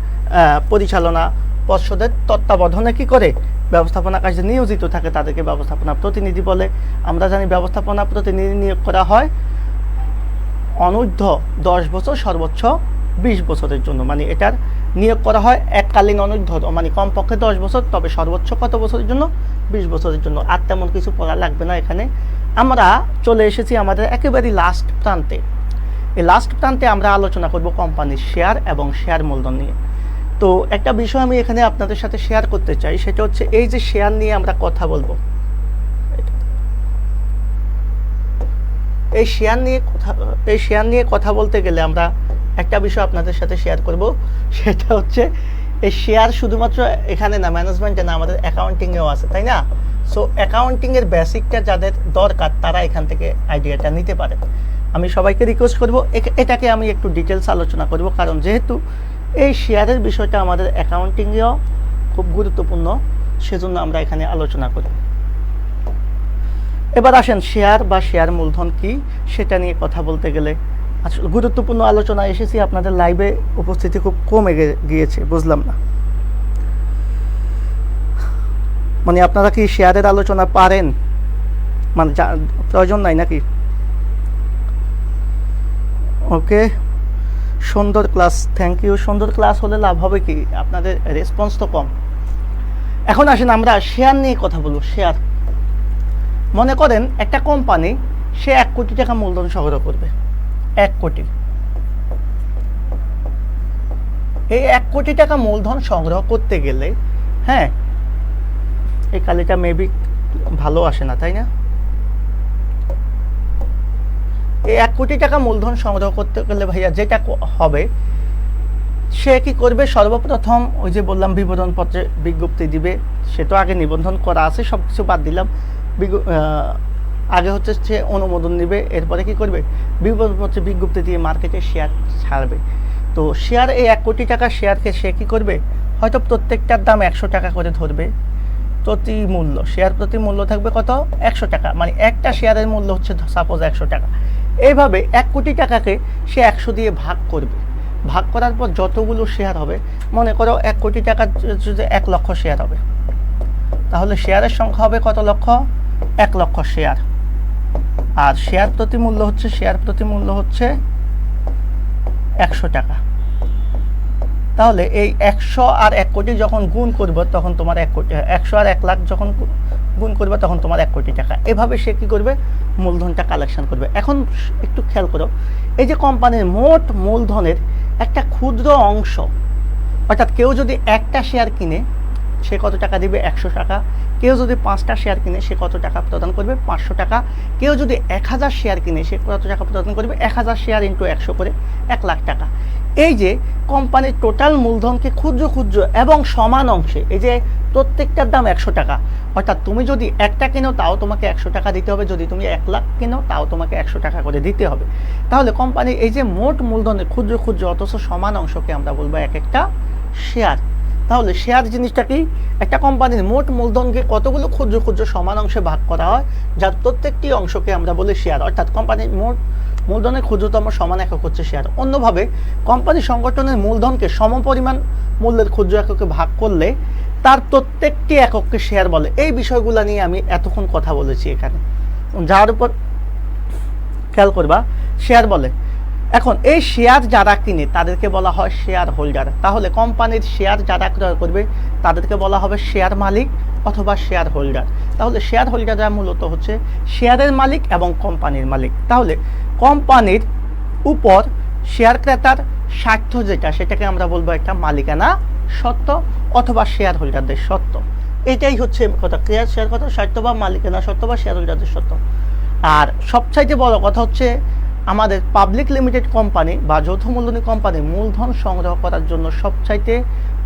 পরিচালনা পর্ষদের তত্ত্বাবধানে কি করে ব্যবস্থাপনা কাজে নিয়োজিত থাকে, তাদেরকে ব্যবস্থাপনা প্রতিনিধি বলে। আমরা জানি ব্যবস্থাপনা প্রতিনিধি নিয়োগ করা হয় অনূর্ধ্ব 10 বছর, সর্বোচ্চ 20 বছরের জন্য, মানে এটার নিয়োগ করা হয় এককালীন অনূর্ধ্ব, মানে কমপক্ষে 10 বছর, তবে সর্বোচ্চ কত বছরের জন্য, 20 বছরের জন্য। আর তেমন কিছু পড়া লাগবে না এখানে। আমরা চলে এসেছি আমাদের একেবারে লাস্ট প্রান্তে। এই লাস্ট প্রান্তে আমরা আলোচনা করব কোম্পানির শেয়ার এবং শেয়ার মূলধন নিয়ে। তো একটা বিষয় আমি এখানে আপনাদের সাথে শেয়ার করতে চাই, সেটা হচ্ছে এই যে শেয়ার নিয়ে আমরা কথা বলবো, এই শেয়ার নিয়ে কথা বলতে গেলে আমরা একটা বিষয় আপনাদের সাথে শেয়ার করব, সেটা হচ্ছে এই শেয়ার শুধুমাত্র এখানে না, ম্যানেজমেন্টে না, আমাদের অ্যাকাউন্টিংয়েও আছে, তাই না? সো অ্যাকাউন্টিংয়ের বেসিকটা যাদের দরকার তারা এখান থেকে আইডিয়াটা নিতে পারে। আমি সবাইকে রিকোয়েস্ট করব এটাকে আমি একটু ডিটেলস আলোচনা করব, কারণ যেহেতু এই শেয়ারের বিষয়টা আমাদের অ্যাকাউন্টিংয়েও খুব গুরুত্বপূর্ণ, সেজন্য আমরা এখানে আলোচনা করি। এবার আসেন শেয়ার বা শেয়ার মূলধন কি সেটা নিয়ে কথা বলতে গেলে আসলে গুরুত্বপূর্ণ আলোচনা এসেছি, আপনাদের লাইভে উপস্থিতি খুব কমে গিয়েছে, বুঝলাম না। মানে আপনারা কি শেয়ারের আলোচনা পারেন, মানে প্রয়োজন নাই নাকি? ওকে, সুন্দর ক্লাস, থ্যাংক ইউ। সুন্দর ক্লাস হলে লাভ হবে কি, আপনাদের রেসপন্স তো কম। এখন আসেন আমরা শেয়ার নিয়ে কথা বলবো। শেয়ার, মনে করেন একটা কোম্পানি সে 1 কোটি টাকা মূলধন সংগ্রহ করবে। 1 কোটি, এই 1 কোটি টাকা মূলধন সংগ্রহ করতে গেলে, হ্যাঁ এই কালিটা মেবি ভালো আসে না, তাই না? এই 1 কোটি টাকা মূলধন সংগ্রহ করতে গেলে ভাইয়া যেটা হবে, সে কি করবে, সর্বপ্রথম ওই যে বললাম বিবরণপত্রে বিজ্ঞপ্তি দিবে। সে তো আগে নিবন্ধন করা আছে, সব কিছু বাদ দিলাম। আগে হচ্ছে সে অনুমোদন নেবে, এরপরে কি করবে, বিবরণপত্রে বিজ্ঞপ্তি দিয়ে মার্কেটে শেয়ার ছাড়বে। তো শেয়ার, এই 1 কোটি টাকা শেয়ারকে সে কি করবে, হয়তো প্রত্যেকটার দাম 100 টাকা করে ধরবে। প্রতি মূল্য, শেয়ার প্রতি মূল্য থাকবে কত, 100 টাকা। মানে একটা শেয়ারের মূল্য হচ্ছে সাপোজ 100 টাকা। এইভাবে 1 কোটি টাকাকে সে 100 দিয়ে ভাগ করবে। ভাগ করার পর যতগুলো শেয়ার হবে, মনে করো 1 কোটি টাকার যদি 1 লক্ষ শেয়ার হবে, তাহলে শেয়ারের সংখ্যা হবে কত লক্ষ, 1 লক্ষ শেয়ার। আর শেয়ার প্রতি মূল্য হচ্ছে 100 টাকা। তাহলে এই 100 আর 1 কোটি যখন গুণ করবে, তখন তোমার 1 কোটি, 100 আর 1 লাখ যখন গুণ করবে, তখন তোমার 1 কোটি টাকা। এভাবে সে কি করবে, মূলধনটা কালেকশন করবে। এখন একটু খেয়াল করো, এই যে কোম্পানির মোট মূলধনের একটা ক্ষুদ্র অংশ, অর্থাৎ কেউ যদি একটা শেয়ার কিনে সে কত টাকা দিবে, 100 টাকা। কেউ যদি 5টা শেয়ার কিনে সে কত টাকা প্রদান করবে, 500 টাকা। কেউ যদি 1000 শেয়ার কিনে সে কত টাকা প্রদান করবে, 1000 শেয়ার ইন্টু 100 করে 1 লাখ টাকা। এই যে কোম্পানির টোটাল মূলধনকে ক্ষুদ্র ক্ষুদ্র এবং সমান অংশে, এই যে প্রত্যেকটার দাম 100 টাকা, অর্থাৎ তুমি যদি একটা কিনো তাও তোমাকে 100 টাকা দিতে হবে, যদি তুমি 1 লাখ কিনো তাও তোমাকে 100 টাকা করে দিতে হবে। তাহলে কোম্পানির এই যে মোট মূলধনের ক্ষুদ্র ক্ষুদ্র অথচ সমান অংশকে আমরা বলবো এক একটা শেয়ার। তাহলে শেয়ার জিনিসটা কি, একটা কোম্পানির মোট মূলধনকে কতগুলো ক্ষুদ্র ক্ষুদ্র সমান অংশে ভাগ করা হয়, যার প্রত্যেকটি অংশকে আমরা বলি শেয়ার। অর্থাৎ কোম্পানির মোট মূলধনের ক্ষুদ্রতম সমান একক হচ্ছে শেয়ার। অন্যভাবে কোম্পানি সংগঠনের মূলধনকে সমপরিমাণ মূল্যের ক্ষুদ্র এককে ভাগ করলে তার প্রত্যেকটি একককে শেয়ার বলে। এই বিষয়গুলো নিয়ে আমি এতক্ষণ কথা বলেছি এখানে, যার উপর খেয়াল করবা, শেয়ার বলে। এখন এই শেয়ার যারা কিনে তাদেরকে বলা হয় শেয়ার হোল্ডার। তাহলে কোম্পানির শেয়ার যারা ক্রয় করবে তাদেরকে বলা হবে শেয়ার মালিক অথবা শেয়ার হোল্ডার। তাহলে শেয়ার হোল্ডাররা মূলত হচ্ছে শেয়ারের মালিক এবং কোম্পানির মালিক। তাহলে কোম্পানির উপর শেয়ার ক্রেতার স্বার্থ যেটা, সেটাকে আমরা বলবো একটা মালিকানা সত্ত্ব অথবা শেয়ার হোল্ডারদের সত্ত্ব। এটাই হচ্ছে কথা, শেয়ার কথা স্বার্থ বা মালিকানা সত্ত্ব বা শেয়ার হোল্ডারদের সত্ত্ব। আর সবচাইতে বড় কথা হচ্ছে আমাদের পাবলিক লিমিটেড কোম্পানি বা যৌথ মূলধনী কোম্পানি মূলধন সংগ্রহ করার জন্য সবচাইতে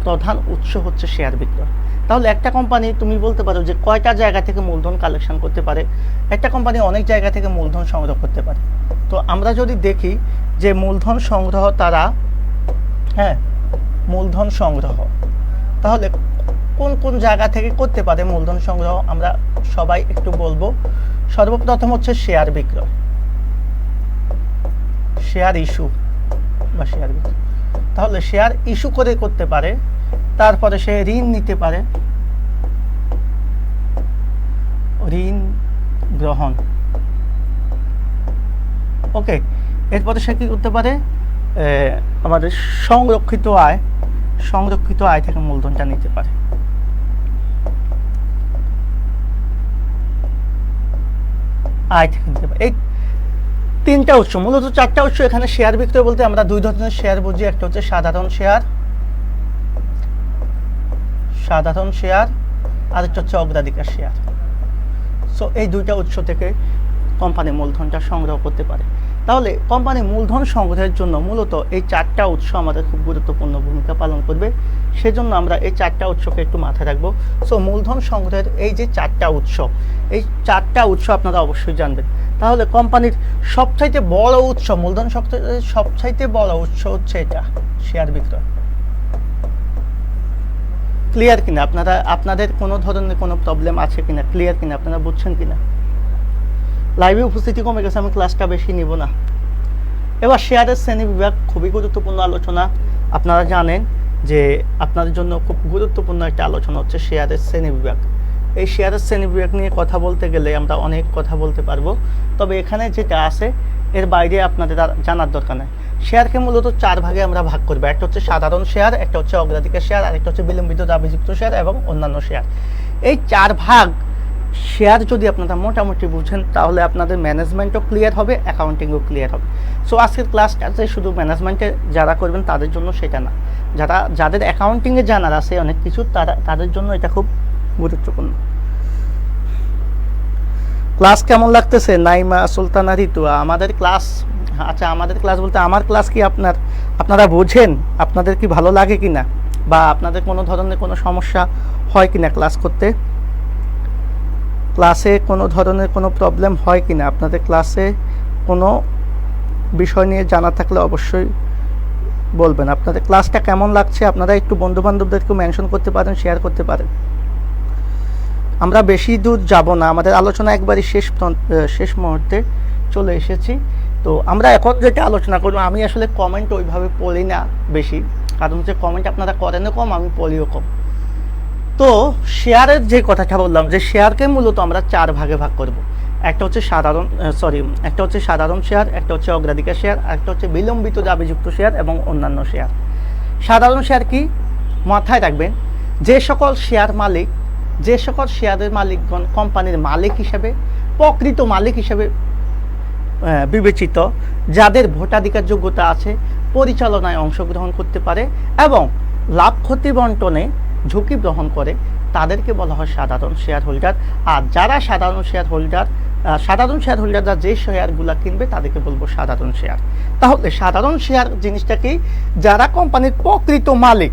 প্রধান উৎস হচ্ছে শেয়ার বিক্রয়। তাহলে একটা কোম্পানি, তুমি বলতে পারো যে কয়টা জায়গা থেকে মূলধন কালেকশন করতে পারে, একটা কোম্পানি অনেক জায়গা থেকে মূলধন সংগ্রহ করতে পারে। তো আমরা যদি দেখি যে মূলধন সংগ্রহ তারা, হ্যাঁ মূলধন সংগ্রহ তাহলে কোন কোন জায়গা থেকে করতে পারে মূলধন সংগ্রহ, আমরা সবাই একটু বলবো। সর্বপ্রথম হচ্ছে শেয়ার বিক্রয়, শেয়ার ইস্যু বা শেয়ার বিক্রয়। তাহলে শেয়ার ইস্যু করে করতে পারে, তারপরে সে ঋণ নিতে পারে, ঋণ গ্রহণ, ওকে। এরপরে সে কি করতে পারে, আমাদের সংরক্ষিত আয় থেকে মূলধনটা নিতে পারে। আয় থেকে নিতে পারে। এই 3টা উৎস, মূলত 4টা উৎস। এখানে শেয়ার বিক্রয় বলতে আমরা 2 ধরনের শেয়ার বুঝি, একটা হচ্ছে সাধারণ শেয়ার, আর একটা হচ্ছে অগ্রাধিকার শেয়ার। সো এই 2টা উৎস থেকে কোম্পানি মূলধনটা সংগ্রহ করতে পারে। তাহলে কোম্পানি মূলধন সংগ্রহের জন্য মূলত এই 4টা উৎস আমাদের খুব গুরুত্বপূর্ণ ভূমিকা পালন করবে। সেজন্য আমরা এই 4টা উৎসকে একটু মাথায় রাখবো। সো মূলধন সংগ্রহের এই যে 4টা উৎস, এই 4টা উৎস আপনারা অবশ্যই জানবেন। তাহলে কোম্পানির সবচাইতে বড় উৎস, মূলধন সবচাইতে বড় উৎস হচ্ছে এটা, শেয়ার বিক্রয়। ক্লিয়ার কিনা আপনারা, আপনাদের কোনো ধরনের কোনো প্রবলেম আছে কিনা, ক্লিয়ার কিনা, আপনারা বুঝছেন কিনা? লাইভে উপস্থিতি কমে গেছে, আমি ক্লাসটা বেশি নিব না। এবার শেয়ারের শ্রেণী বিভাগ খুবই গুরুত্বপূর্ণ আলোচনা। আপনারা জানেন যে আপনাদের জন্য খুব গুরুত্বপূর্ণ একটা আলোচনা হচ্ছে শেয়ারের শ্রেণী বিভাগ। এই শেয়ারের শ্রেণী বিভাগ নিয়ে কথা বলতে গেলে আমরা অনেক কথা বলতে পারবো, তবে এখানে যেটা আছে এর বাইরে আপনাদের আর জানার দরকার নেই। শেয়ারকে মূলত 4 ভাগে আমরা ভাগ করবো। একটা হচ্ছে সাধারণ শেয়ার, একটা হচ্ছে অগ্রাধিকার শেয়ার, আর একটা হচ্ছে বিলম্বিত দাবিযুক্ত শেয়ার এবং অন্যান্য শেয়ার। এই 4 ভাগ শেয়ার যদি আপনারা মোটামুটি বুঝেন তাহলে আপনাদের ম্যানেজমেন্টও ক্লিয়ার হবে, অ্যাকাউন্টিংও ক্লিয়ার হবে। সো আজকের ক্লাসটা যে শুধু ম্যানেজমেন্টে যারা করবেন তাদের জন্য সেটা না, যাদের অ্যাকাউন্টিংয়ে জানার আছে অনেক কিছু তাদের জন্য এটা খুব গুরুত্বপূর্ণ। ক্লাস কেমন লাগতেছে নাইমা, সুলতানা, ঋতুয়া? আমাদের ক্লাস, আচ্ছা আমাদের ক্লাস বলতে আমার ক্লাস কি আপনারা বোঝেন? আপনাদের কি ভালো লাগে কিনা, বা আপনাদের কোনো ধরনের কোনো সমস্যা হয় কিনা ক্লাস করতে? ক্লাসে কোনো ধরনের কোনো প্রবলেম হয় কিনা? আপনাদের ক্লাসে কোনো বিষয় নিয়ে জানা থাকলে অবশ্যই বলবেন। আপনাদের ক্লাসটা কেমন লাগছে আপনারা একটু বন্ধুবান্ধবদেরকে মেনশন করতে পারেন, শেয়ার করতে পারেন। আমরা বেশি দূর যাব না, আমাদের আলোচনা একবারই শেষ মুহূর্তে চলে এসেছি। তো আমরা এখন যেটা আলোচনা করবো, আমি আসলে কমেন্ট ওইভাবে পড়ি না বেশি, কারণ হচ্ছে কমেন্ট আপনারা করেনও কম, আমি পড়িও কম। তো শেয়ারের যে কথাটা বললাম, যে শেয়ারকে মূলত আমরা 4 ভাগে ভাগ করব। একটা হচ্ছে সাধারণ শেয়ার, একটা হচ্ছে অগ্রাধিকার শেয়ার, একটা হচ্ছে বিলম্বিত দাবিযুক্ত শেয়ার এবং অন্যান্য শেয়ার। সাধারণ শেয়ার কি? মাথায় রাখবেন, যে সকল শেয়ারের মালিকগণ কোম্পানির মালিক হিসেবে, প্রকৃত মালিক হিসেবে বিবেচিত, যাদের ভোটাধিকার যোগ্যতা আছে, পরিচালনায় অংশগ্রহণ করতে পারে এবং লাভ ক্ষতি বন্টনে ঝুঁকি গ্রহণ করে, তাদেরকে বলা হয় সাধারণ শেয়ার হোল্ডার। আর যারা সাধারণ শেয়ার হোল্ডাররা যে শেয়ারগুলো কিনবে তাদেরকে বলবো সাধারণ শেয়ার। তাহলে সাধারণ শেয়ার জিনিসটা কি? যারা কোম্পানির প্রকৃত মালিক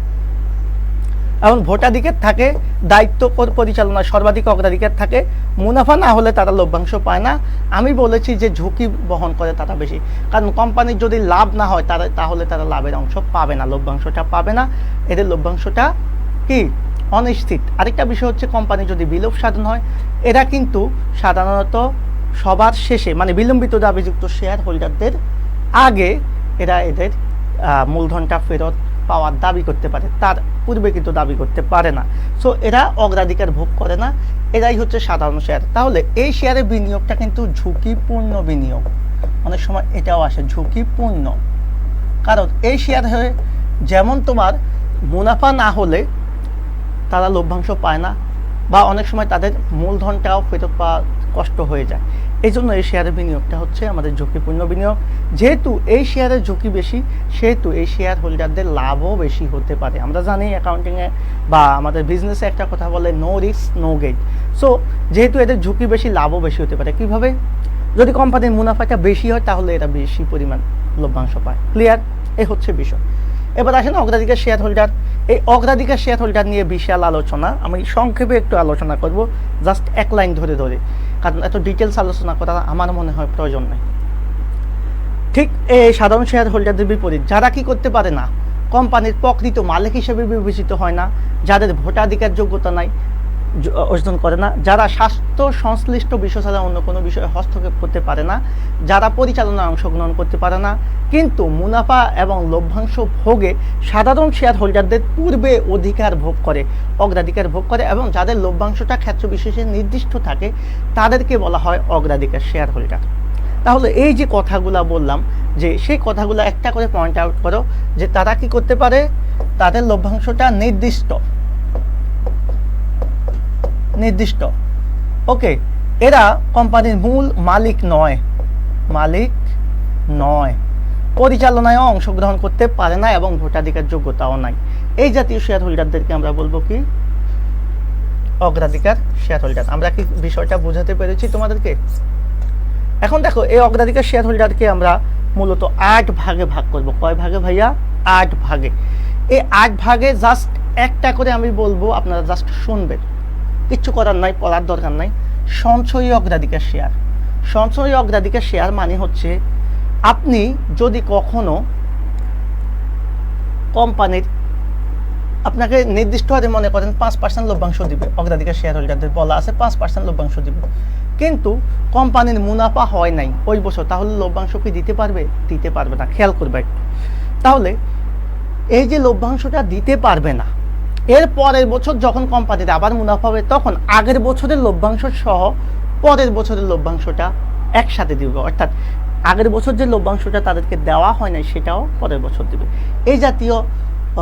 এবং ভোটাধিকার থাকে, দায়িত্ব পরিচালনায় সর্বাধিক অগ্রাধিকার থাকে, মুনাফা না হলে তারা লভ্যাংশ পায় না। আমি বলেছি যে ঝুঁকি বহন করে তারা বেশি, কারণ কোম্পানির যদি লাভ না হয় তাহলে তারা লাভের অংশ পাবে না, লভ্যাংশটা পাবে না। এদের লভ্যাংশটা কি? অনিশ্চিত। আরেকটা বিষয় হচ্ছে, কোম্পানি যদি বিলোপ সাধন হয়, এরা কিন্তু সাধারণত সবার শেষে, মানে বিলম্বিত দাবিযুক্ত শেয়ার হোল্ডারদের আগে এরা এদের মূলধনটা ফেরত পাওয়ার দাবি করতে পারে, তার পূর্বে কিন্তু দাবি করতে পারে না। সো এরা অগ্রাধিকার ভোগ করে না, এরাই হচ্ছে সাধারণ শেয়ার। তাহলে এই শেয়ারের বিনিয়োগটা কিন্তু ঝুঁকিপূর্ণ বিনিয়োগ, অনেক সময় এটাও আসে ঝুঁকিপূর্ণ, কারণ এই শেয়ার হয়ে যেমন তোমার মুনাফা না হলে তারা লভ্যাংশ পায় না, বা অনেক সময় তাদের মূলধনটাও ফেরত পাওয়া কষ্ট হয়ে যায়। এই জন্য এই শেয়ারের বিনিয়োগটা হচ্ছে আমাদের ঝুঁকিপূর্ণ বিনিয়োগ। যেহেতু এই শেয়ারের ঝুঁকি বেশি, সেহেতু এই শেয়ার হোল্ডারদের লাভও বেশি হতে পারে। আমরা জানি অ্যাকাউন্টিংয়ে বা আমাদের বিজনেসে একটা কথা বলে, no risk no gain. So যেহেতু এদের ঝুঁকি বেশি, লাভও বেশি হতে পারে। কিভাবে? যদি কোম্পানির মুনাফাটা বেশি হয় তাহলে এরা বেশি পরিমাণ লভ্যাংশ পায়। ক্লিয়ার? এই হচ্ছে বিষয়। এবার আসেন অগ্রাধিকার শেয়ার হোল্ডার। এই অগ্রাধিকার শেয়ার হোল্ডার নিয়ে বিশাল আলোচনা, আমি সংক্ষেপে একটু আলোচনা করব, জাস্ট এক লাইন ধরে, কারণ এত ডিটেলস আলোচনা করা আমার মনে হয় প্রয়োজন নেই। ঠিক এই সাধারণ শেয়ার হোল্ডারদের বিপরীত, যারা কি করতে পারে না, কোম্পানির প্রকৃত মালিক হিসেবে বিবেচিত হয় না, যাদের ভোটাধিকার যোগ্যতা নাই, অর্জন করে না, যারা স্বাস্থ্য সংশ্লিষ্ট বিষয় ছাড়া অন্য কোনো বিষয়ে হস্তক্ষেপ করতে পারে না, যারা পরিচালনায় অংশগ্রহণ করতে পারে না, কিন্তু মুনাফা এবং লভ্যাংশ ভোগে সাধারণ শেয়ার হোল্ডারদের পূর্বে অগ্রাধিকার ভোগ করে এবং যাদের লভ্যাংশটা ক্ষেত্র বিশেষে নির্দিষ্ট থাকে, তাদেরকে বলা হয় অগ্রাধিকার শেয়ার হোল্ডার। তাহলে এই যে কথাগুলো বললাম, যে সেই কথাগুলো একটা করে পয়েন্ট আউট করো, যে তারা কি করতে পারে, তাদের লভ্যাংশটা নির্দিষ্ট। ওকে, এরা কোম্পানির মূল মালিক নয়, পরিচালনায়ও অংশগ্রহণ করতে পারে না এবং ভোটাধিকার যোগ্যতাও নাই। এই জাতীয় শেয়ার হোল্ডারদেরকে আমরা বলবো কি? অগ্রাধিকার শেয়ার হোল্ডার। আমরা কি বিষয়টা বোঝাতে পেরেছি তোমাদেরকে? এখন দেখো, এই অগ্রাধিকার শেয়ার হোল্ডারকে আমরা মূলত 8 ভাগে ভাগ করব। কয় ভাগে ভাইয়া? 8 ভাগে। এই 8 ভাগে জাস্ট একটা করে আমি বলবো, আপনারা জাস্ট শুনবেন, কিচ্ছু করার নাই, পড়ার দরকার নাই। সঞ্চয়ী অগ্রাধিকার শেয়ার মানে হচ্ছে, আপনি যদি কখনো কোম্পানির আপনাকে নির্দিষ্ট হারে মনে করেন 5% লভ্যাংশ দিবে, অগ্রাধিকার শেয়ার হোল্ডারদের বলা আছে 5% লভ্যাংশ দিবে, কিন্তু কোম্পানির মুনাফা হয় নাই ওই বছর, তাহলে লভ্যাংশ কি দিতে পারবে? দিতে পারবে না। খেয়াল করবে একটু। তাহলে এই যে লভ্যাংশটা দিতে পারবে না, এর পরের বছর যখন কোম্পানির আবার মুনাফা হবে তখন আগের বছরের লভ্যাংশ সহ পরের বছরের লভ্যাংশটা একসাথে দিবে, অর্থাৎ আগের বছর যে লভ্যাংশটা তাদেরকে দেওয়া হয় নাই সেটাও পরের বছর দিবে। এই জাতীয়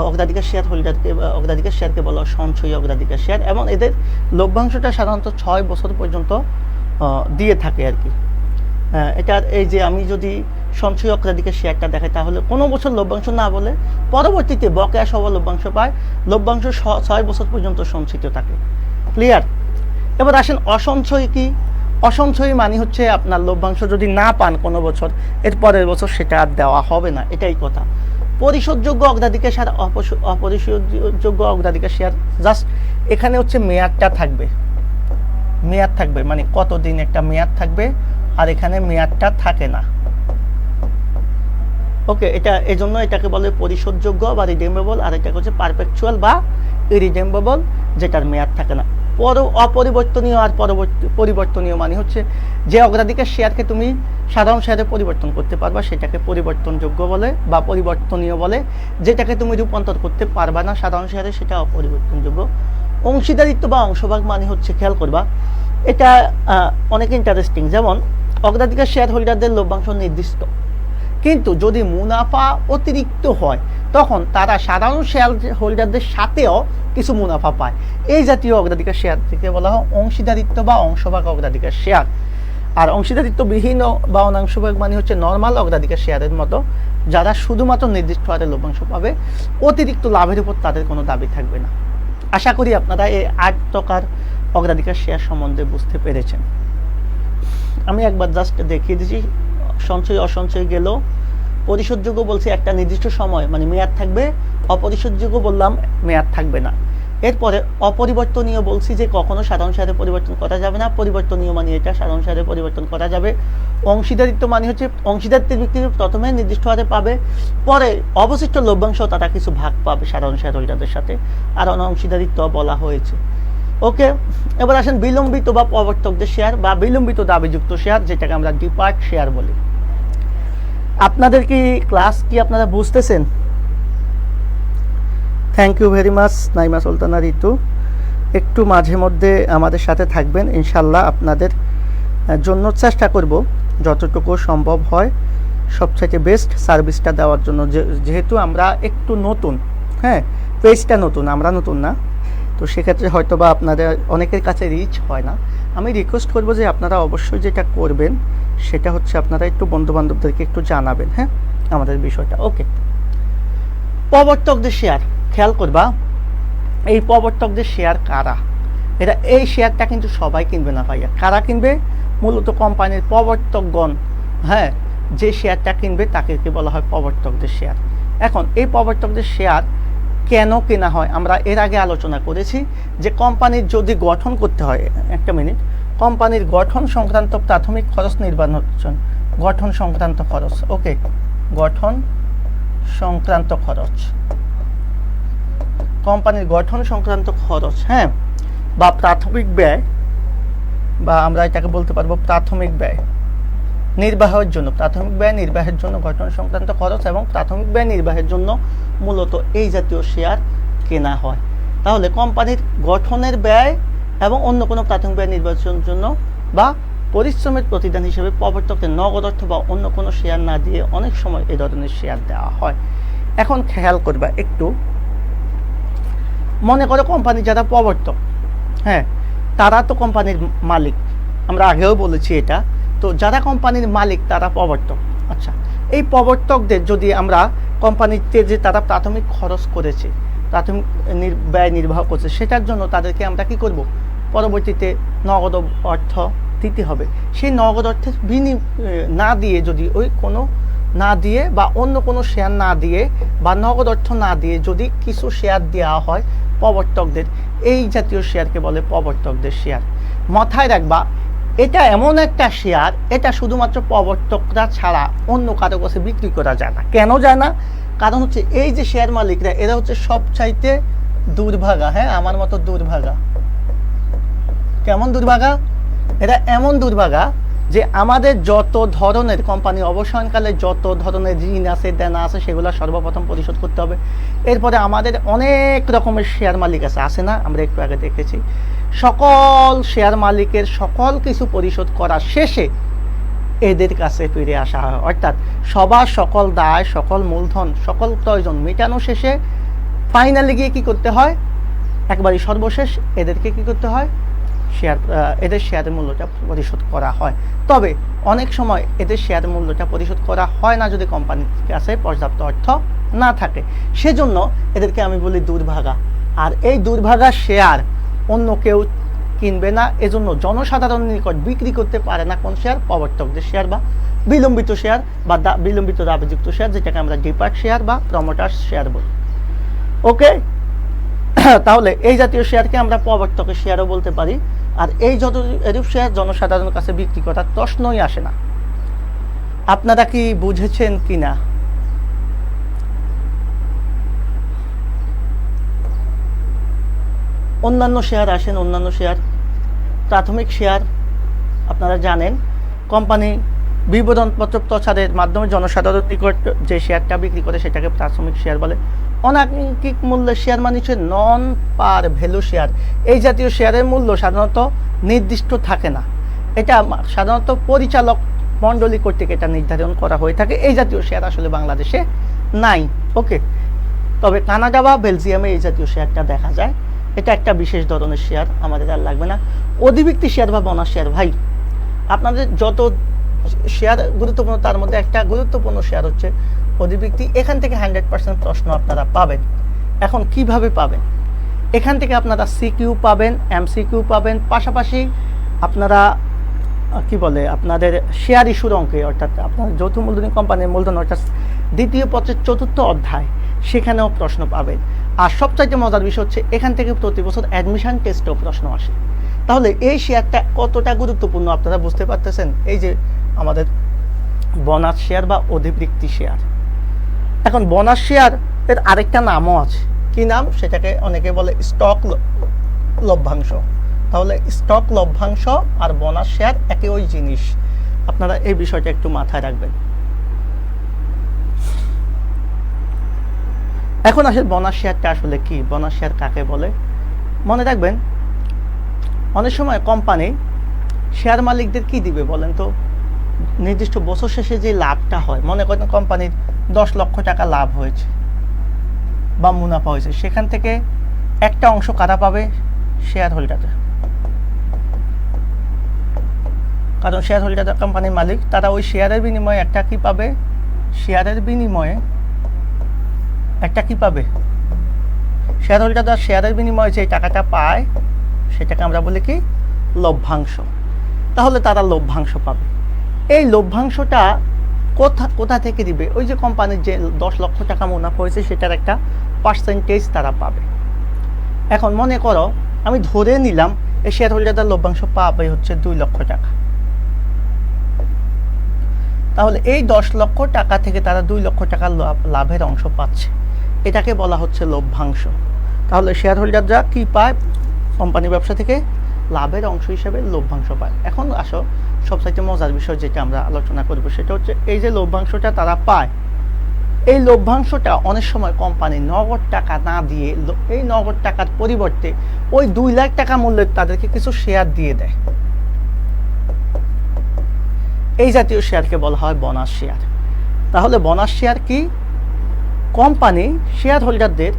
অগ্রাধিকার শেয়ার হোল্ডারকে, অগ্রাধিকার শেয়ারকে বলা হয় সঞ্চয়ী অগ্রাধিকার শেয়ার, এবং এদের লভ্যাংশটা সাধারণত 6 বছর পর্যন্ত দিয়ে থাকে আর কি। এটার এই যে আমি যদি সঞ্চয়ী অগ্রাধিকার শেয়ারটা দেখাই, তাহলে কোনো বছর লভ্যাংশ না বলে পরবর্তীতে বকেয়া সহ লভ্যাংশ পায়, লভ্যাংশ 6 বছর পর্যন্ত সঞ্চিত থাকে। ক্লিয়ার? এবার আসেন অসঞ্চয়ী কি? অসঞ্চয়ী মানে হচ্ছে আপনার লভ্যাংশ যদি না পান কোনো বছর, এর পরের বছর সেটা আর দেওয়া হবে না, এটাই কথা। পরিশোধযোগ্য অগ্রাধিকার শেয়ার, অপরিশোধযোগ্য অগ্রাধিকার শেয়ার, জাস্ট এখানে হচ্ছে মেয়াদটা থাকবে, মেয়াদ থাকবে মানে কতদিন একটা মেয়াদ থাকবে, আর এখানে মেয়াদটা থাকে না। ওকে, এটা এজন্য এটাকে বলে পরিশোধযোগ্য বা রিডেমেবল, আর এটাকে হচ্ছে পারপেচুয়াল বা ইরিডেমেবল, যেটার মেয়াদ থাকে না। অপরিবর্তনীয় আর পরিবর্তনীয় মানে হচ্ছে যে অগ্রাধিকার শেয়ারকে তুমি সাধারণ শেয়ারে পরিবর্তন করতে পারবা সেটাকে পরিবর্তনযোগ্য বলে বা পরিবর্তনীয় বলে, যেটাকে তুমি রূপান্তর করতে পারবা না সাধারণ শেয়ারে সেটা অপরিবর্তনযোগ্য। অংশীদারিত্ব বা অংশভাগ মানে হচ্ছে, খেয়াল করবা এটা অনেক ইন্টারেস্টিং, যেমন অগ্রাধিকার শেয়ার হোল্ডারদের লভ্যাংশ নির্দিষ্ট, কিন্তু যদি মুনাফা অতিরিক্ত হয় তখন তারা সাধারণ শেয়ার হোল্ডারদের সাথেও কিছু মুনাফা পায়। এই জাতীয় অগ্রাধিকার শেয়ার থেকে বলা হয় অংশীদারিত্ব বা অংশভাগ অগ্রাধিকার শেয়ার। আর অংশীদারিত্ববিহীন বা অনাংশভাগ মানে হচ্ছে নর্মাল অগ্রাধিকার শেয়ারের মতো, যারা শুধুমাত্র নির্দিষ্ট হারে লভ্যাংশ পাবে, অতিরিক্ত লাভের উপর তাদের কোনো দাবি থাকবে না। আশা করি আপনারা এই 8 প্রকার অগ্রাধিকার শেয়ার সম্বন্ধে বুঝতে পেরেছেন। আমি একবার জাস্ট দেখিয়ে দিচ্ছি। সঞ্চয় অসঞ্চয় গেল, পরিশোধযোগ্য বলছি একটা নির্দিষ্ট সময় মানে মেয়াদ থাকবে, অপরিশোধযোগ্য বললাম মেয়াদ থাকবে না। এরপরে অপরিবর্তনীয় বলছি যে কখনো সাধারণ শেয়ারে পরিবর্তন করা যাবে না, পরিবর্তনীয় মানে এটা সাধারণ শেয়ারে পরিবর্তন করা যাবে। অংশীদারিত্ব মানে হচ্ছে অংশীদারিত্বের ব্যক্তি প্রথমে নির্দিষ্ট হারে পাবে, পরে অবশিষ্ট লভ্যাংশ তারা কিছু ভাগ পাবে সাধারণ শেয়ার হোল্ডারদের সাথে, আর অংশীদারিত্ব বলা হয়েছে। ওকে, এবার আসেন বিলম্বিত বা প্রবর্তকদের শেয়ার বা বিলম্বিত দাবিযুক্ত শেয়ার, যেটাকে আমরা ডিপার্ট শেয়ার বলি। আপনাদের কি ক্লাস কি আপনারা বুঝতেছেন? Thank you very much Naima Sultana Ritu. একটু মাঝে মধ্যে আমাদের সাথে থাকবেন, ইনশাল্লাহ আপনাদের জন্য চেষ্টা করব যতটুকু সম্ভব হয় সবচেয়ে বেস্ট সার্ভিসটা দেওয়ার জন্য। যেহেতু আমরা একটু নতুন, হ্যাঁ পেজটা নতুন, আমরা নতুন না, তো সেক্ষেত্রে হয়তো বা আপনাদের অনেকের কাছে রিচ হয় না। আমি রিকোয়েস্ট করব যে আপনারা অবশ্যই যেটা করবেন সেটা হচ্ছে আপনারা একটু বন্ধুবান্ধবদেরকে একটু জানাবেন, হ্যাঁ আমাদের বিষয়টা। ওকে, প্রবর্তকদের শেয়ার, খেয়াল করবা এই প্রবর্তকদের শেয়ার কারা? এটা এই শেয়ারটা কিন্তু সবাই কিনবে না ভাইয়া। কারা কিনবে? মূলত কোম্পানির প্রবর্তকগণ, হ্যাঁ যে শেয়ারটা কিনবে তাকে বলা হয় প্রবর্তকদের শেয়ার। এখন এই প্রবর্তকদের শেয়ার কেন কেনা হয় আমরা এর আগে আলোচনা করেছি যে কোম্পানির যদি গঠন করতে হয়, একটা মিনিট, কোম্পানির গঠন সংক্রান্ত প্রাথমিক খরচ নির্বাচন, গঠন সংক্রান্ত খরচ, ওকে গঠন সংক্রান্ত খরচ, কোম্পানির গঠন সংক্রান্ত খরচ, হ্যাঁ বা প্রাথমিক ব্যয়, বা আমরা এটাকে বলতে পারবো প্রাথমিক ব্যয় নির্বাহের জন্য, প্রাথমিক ব্যয় নির্বাহের জন্য গঠন সংক্রান্ত খরচ এবং প্রাথমিক ব্যয় নির্বাহের জন্য মূলত এই জাতীয় শেয়ার কেনা হয়। তাহলে কোম্পানির গঠনের ব্যয় এবং অন্য কোনো প্রাথমিক ব্যয় নির্বাচনের জন্য বা পরিশ্রমের প্রতিদান হিসেবে প্রবর্তকদের নগদ অর্থ বা অন্য কোনো শেয়ার না দিয়ে অনেক সময় এই ধরনের শেয়ার দেওয়া হয়। এখন খেয়াল করবা একটু, মনে করো কোম্পানির যারা প্রবর্তক, হ্যাঁ তারা তো কোম্পানির মালিক, আমরা আগেও বলেছি এটা, তো যারা কোম্পানির মালিক তারা প্রবর্তক। আচ্ছা, এই প্রবর্তকদের যদি আমরা কোম্পানিতে যে তারা প্রাথমিক খরচ করেছে, প্রাথমিক ব্যয় নির্বাহ করছে, সেটার জন্য তাদেরকে আমরা কি করব? পরবর্তীতে নগদ অর্থ দিতে হবে। সেই নগদ অর্থের না দিয়ে যদি ওই কোনো না দিয়ে বা অন্য কোনো শেয়ার না দিয়ে বা নগদ অর্থ না দিয়ে যদি কিছু শেয়ার দেওয়া হয় প্রবর্তকদের, এই জাতীয় শেয়ারকে বলে প্রবর্তকদের শেয়ার। মাথায় রাখবা এটা এমন একটা শেয়ার, এটা শুধুমাত্র প্রবর্তকরা ছাড়া অন্য কারো কাছে বিক্রি করা যায় না। কেন যায় না? কারণ হচ্ছে এই যে শেয়ার মালিকরা এরা হচ্ছে সবচাইতে দুর্ভাগা, হ্যাঁ আমার মতো দুর্ভাগা। কেমন দুর্ভাগা? এরা এমন দুর্ভাগা যে আমাদের যত ধরনের কোম্পানি অবসানকালে যত ধরনের ঋণ আছে দেনা আছে সেগুলো সর্বপ্রথম পরিশোধ করতে হবে। এরপরে আমাদের অনেক রকমের শেয়ার মালিক আছে না, আমরা একটু আগে দেখেছি, সকল শেয়ার মালিকের সকল কিছু পরিশোধ করা শেষে এদের কাছে ফিরে আসা হয়। অর্থাৎ সবার সকল দায়, সকল মূলধন, সকল প্রয়োজন মেটানো শেষে ফাইনালি গিয়ে কী করতে হয়, একবারই সর্বশেষ এদেরকে কী করতে হয়, এদের শেয়ারের মূল্যটা পরিশোধ করা হয়। তবে অনেক সময় এদের শেয়ারের মূল্যটা পরিশোধ করা হয় না যদি কোম্পানির কাছে পর্যাপ্ত অর্থ না থাকে, সেজন্য এদেরকে আমি বলি দুর্ভাগা। আর এই দুর্ভাগা শেয়ার অন্য কেউ কিনবে না, এজন্য জনসাধারণের নিকট বিক্রি করতে পারে না কোন শেয়ার, প্রবর্তকদের শেয়ার বা বিলম্বিত শেয়ার বা বিলম্বিত দাবিযুক্ত শেয়ার, যেটাকে আমরা ডিপার্ট শেয়ার বা প্রমোটার শেয়ার বলি। ওকে, তাহলে এই জাতীয় শেয়ারকে আমরা প্রবর্তকের শেয়ারও বলতে পারি। আর এই যত এরূপ শেয়ার জনসাধারণের কাছে বিক্রি করার প্রশ্নই আসে না। আপনারা কি বুঝেছেন কি না? অন্যান্য শেয়ার আসেন, অন্যান্য শেয়ার প্রাথমিক শেয়ার আপনারা জানেন কোম্পানি বিবরণপত্র প্রচারের মাধ্যমে জনসাধারণের নিকট যে শেয়ারটা বিক্রি করে সেটাকে প্রাথমিক শেয়ার বলে। অনাঙ্কিক মূল্যের শেয়ার মানে হচ্ছে নন পার ভ্যালু শেয়ার। এই জাতীয় শেয়ারের মূল্য সাধারণত নির্দিষ্ট থাকে না, এটা সাধারণত পরিচালক মণ্ডলী কর্তৃক এটা নির্ধারণ করা হয়ে থাকে। এই জাতীয় শেয়ার আসলে বাংলাদেশে নাই। ওকে, তবে কানাডা বা বেলজিয়ামে এই জাতীয় শেয়ারটা দেখা যায়। এটা একটা বিশেষ ধরনের শেয়ার, আমাদের আর লাগবে না। অধিবৃক্তি শেয়ার বা বোনাস শেয়ার, ভাই আপনাদের যত শেয়ার গুরুত্বপূর্ণ তার মধ্যে একটা গুরুত্বপূর্ণ শেয়ার হচ্ছে অধিবৃক্তি। এখান থেকে 100% প্রশ্ন আপনারা পাবেন। এখন কিভাবে পাবেন? এখান থেকে আপনারা সিকিউ পাবেন, এমসিকিউ পাবেন, পাশাপাশি আপনারা কি বলে আপনাদের শেয়ার ইস্যুর অঙ্কে, অর্থাৎ আপনার যৌথ মূলধনী কোম্পানির মূলধন, অর্থাৎ দ্বিতীয় পত্রের 4র্থ অধ্যায়, সেখানেও প্রশ্ন পাবেন। আর সবচাইতে মজার বিষয় হচ্ছে এখান থেকে প্রতি বছর অ্যাডমিশন টেস্টেও প্রশ্ন আসে। তাহলে এই শেয়ারটা কতটা গুরুত্বপূর্ণ আপনারা বুঝতে পারতেছেন। এই যে আমাদের বোনাস শেয়ার বা অধিবৃক্তি শেয়ার। এখন বোনাস শেয়ার এর আরেকটা নামও আছে, কি নাম? সেটাকে অনেকে বলে স্টক লভ্যাংশ। তাহলে স্টক লভ্যাংশ আর বোনাস শেয়ার একই ওই জিনিস, আপনারা এই বিষয়টা একটু মাথায় রাখবেন। এখন আসলে বোনাস শেয়ারটা আসলে কি, বোনাস শেয়ার কাকে বলে? মনে রাখবেন, অনেক সময় কোম্পানি শেয়ার মালিকদের কি দিবে বলেন তো? নির্দিষ্ট বছর শেষে যে লাভটা হয়, মনে করেন কোম্পানির 10 লক্ষ টাকা লাভ হয়েছে বা মুনাফা হয়েছে, সেখান থেকে একটা অংশ কারা পাবে? Share holder. কারণ শেয়ার হোল্ডার কোম্পানির মালিক, তারা ওই শেয়ারের বিনিময়ে একটা কি পাবে? শেয়ারের বিনিময়ে একটা কি পাবে? শেয়ার হোল্ডার শেয়ারের বিনিময়ে যে টাকাটা পায় সেটাকে আমরা বলি কি? লভ্যাংশ। তাহলে তারা লভ্যাংশ পাবে। এই লভ্যাংশটা কোথা থেকে দিবে? ওই যে কোম্পানির যে 10 লক্ষ টাকা মুনাফা হয়েছে সেটার একটা পার্সেন্টেজ তারা পাবে। এখন মনে করো আমি ধরে নিলাম এই শেয়ার হোল্ডারদের লভ্যাংশ পাবে হচ্ছে 2 লক্ষ টাকা। তাহলে এই 10 লক্ষ টাকা থেকে তারা 2 লক্ষ টাকা লাভের অংশ পাচ্ছে, এটাকে বলা হচ্ছে লভ্যাংশ। তাহলে শেয়ার হোল্ডাররা কি পায়? কোম্পানির ব্যবসা থেকে লাভের অংশ হিসেবে লভ্যাংশ পায়। এখন আসো সবচাইতে মজার বিষয় যেটা আমরা আলোচনা করব, সেটা হচ্ছে এই যে লভ্যাংশটা তারা পায়, এই লভ্যাংশটা অনেক সময় কোম্পানি নগদ টাকা না দিয়ে এই নগদ টাকার পরিবর্তে ওই 2 লাখ টাকা মূল্যের তাদেরকে কিছু শেয়ার দিয়ে দেয়। এই জাতীয় শেয়ারকে বলা হয় বোনাস শেয়ার। তাহলে বোনাস শেয়ার কি? কোম্পানি শেয়ার হোল্ডারদের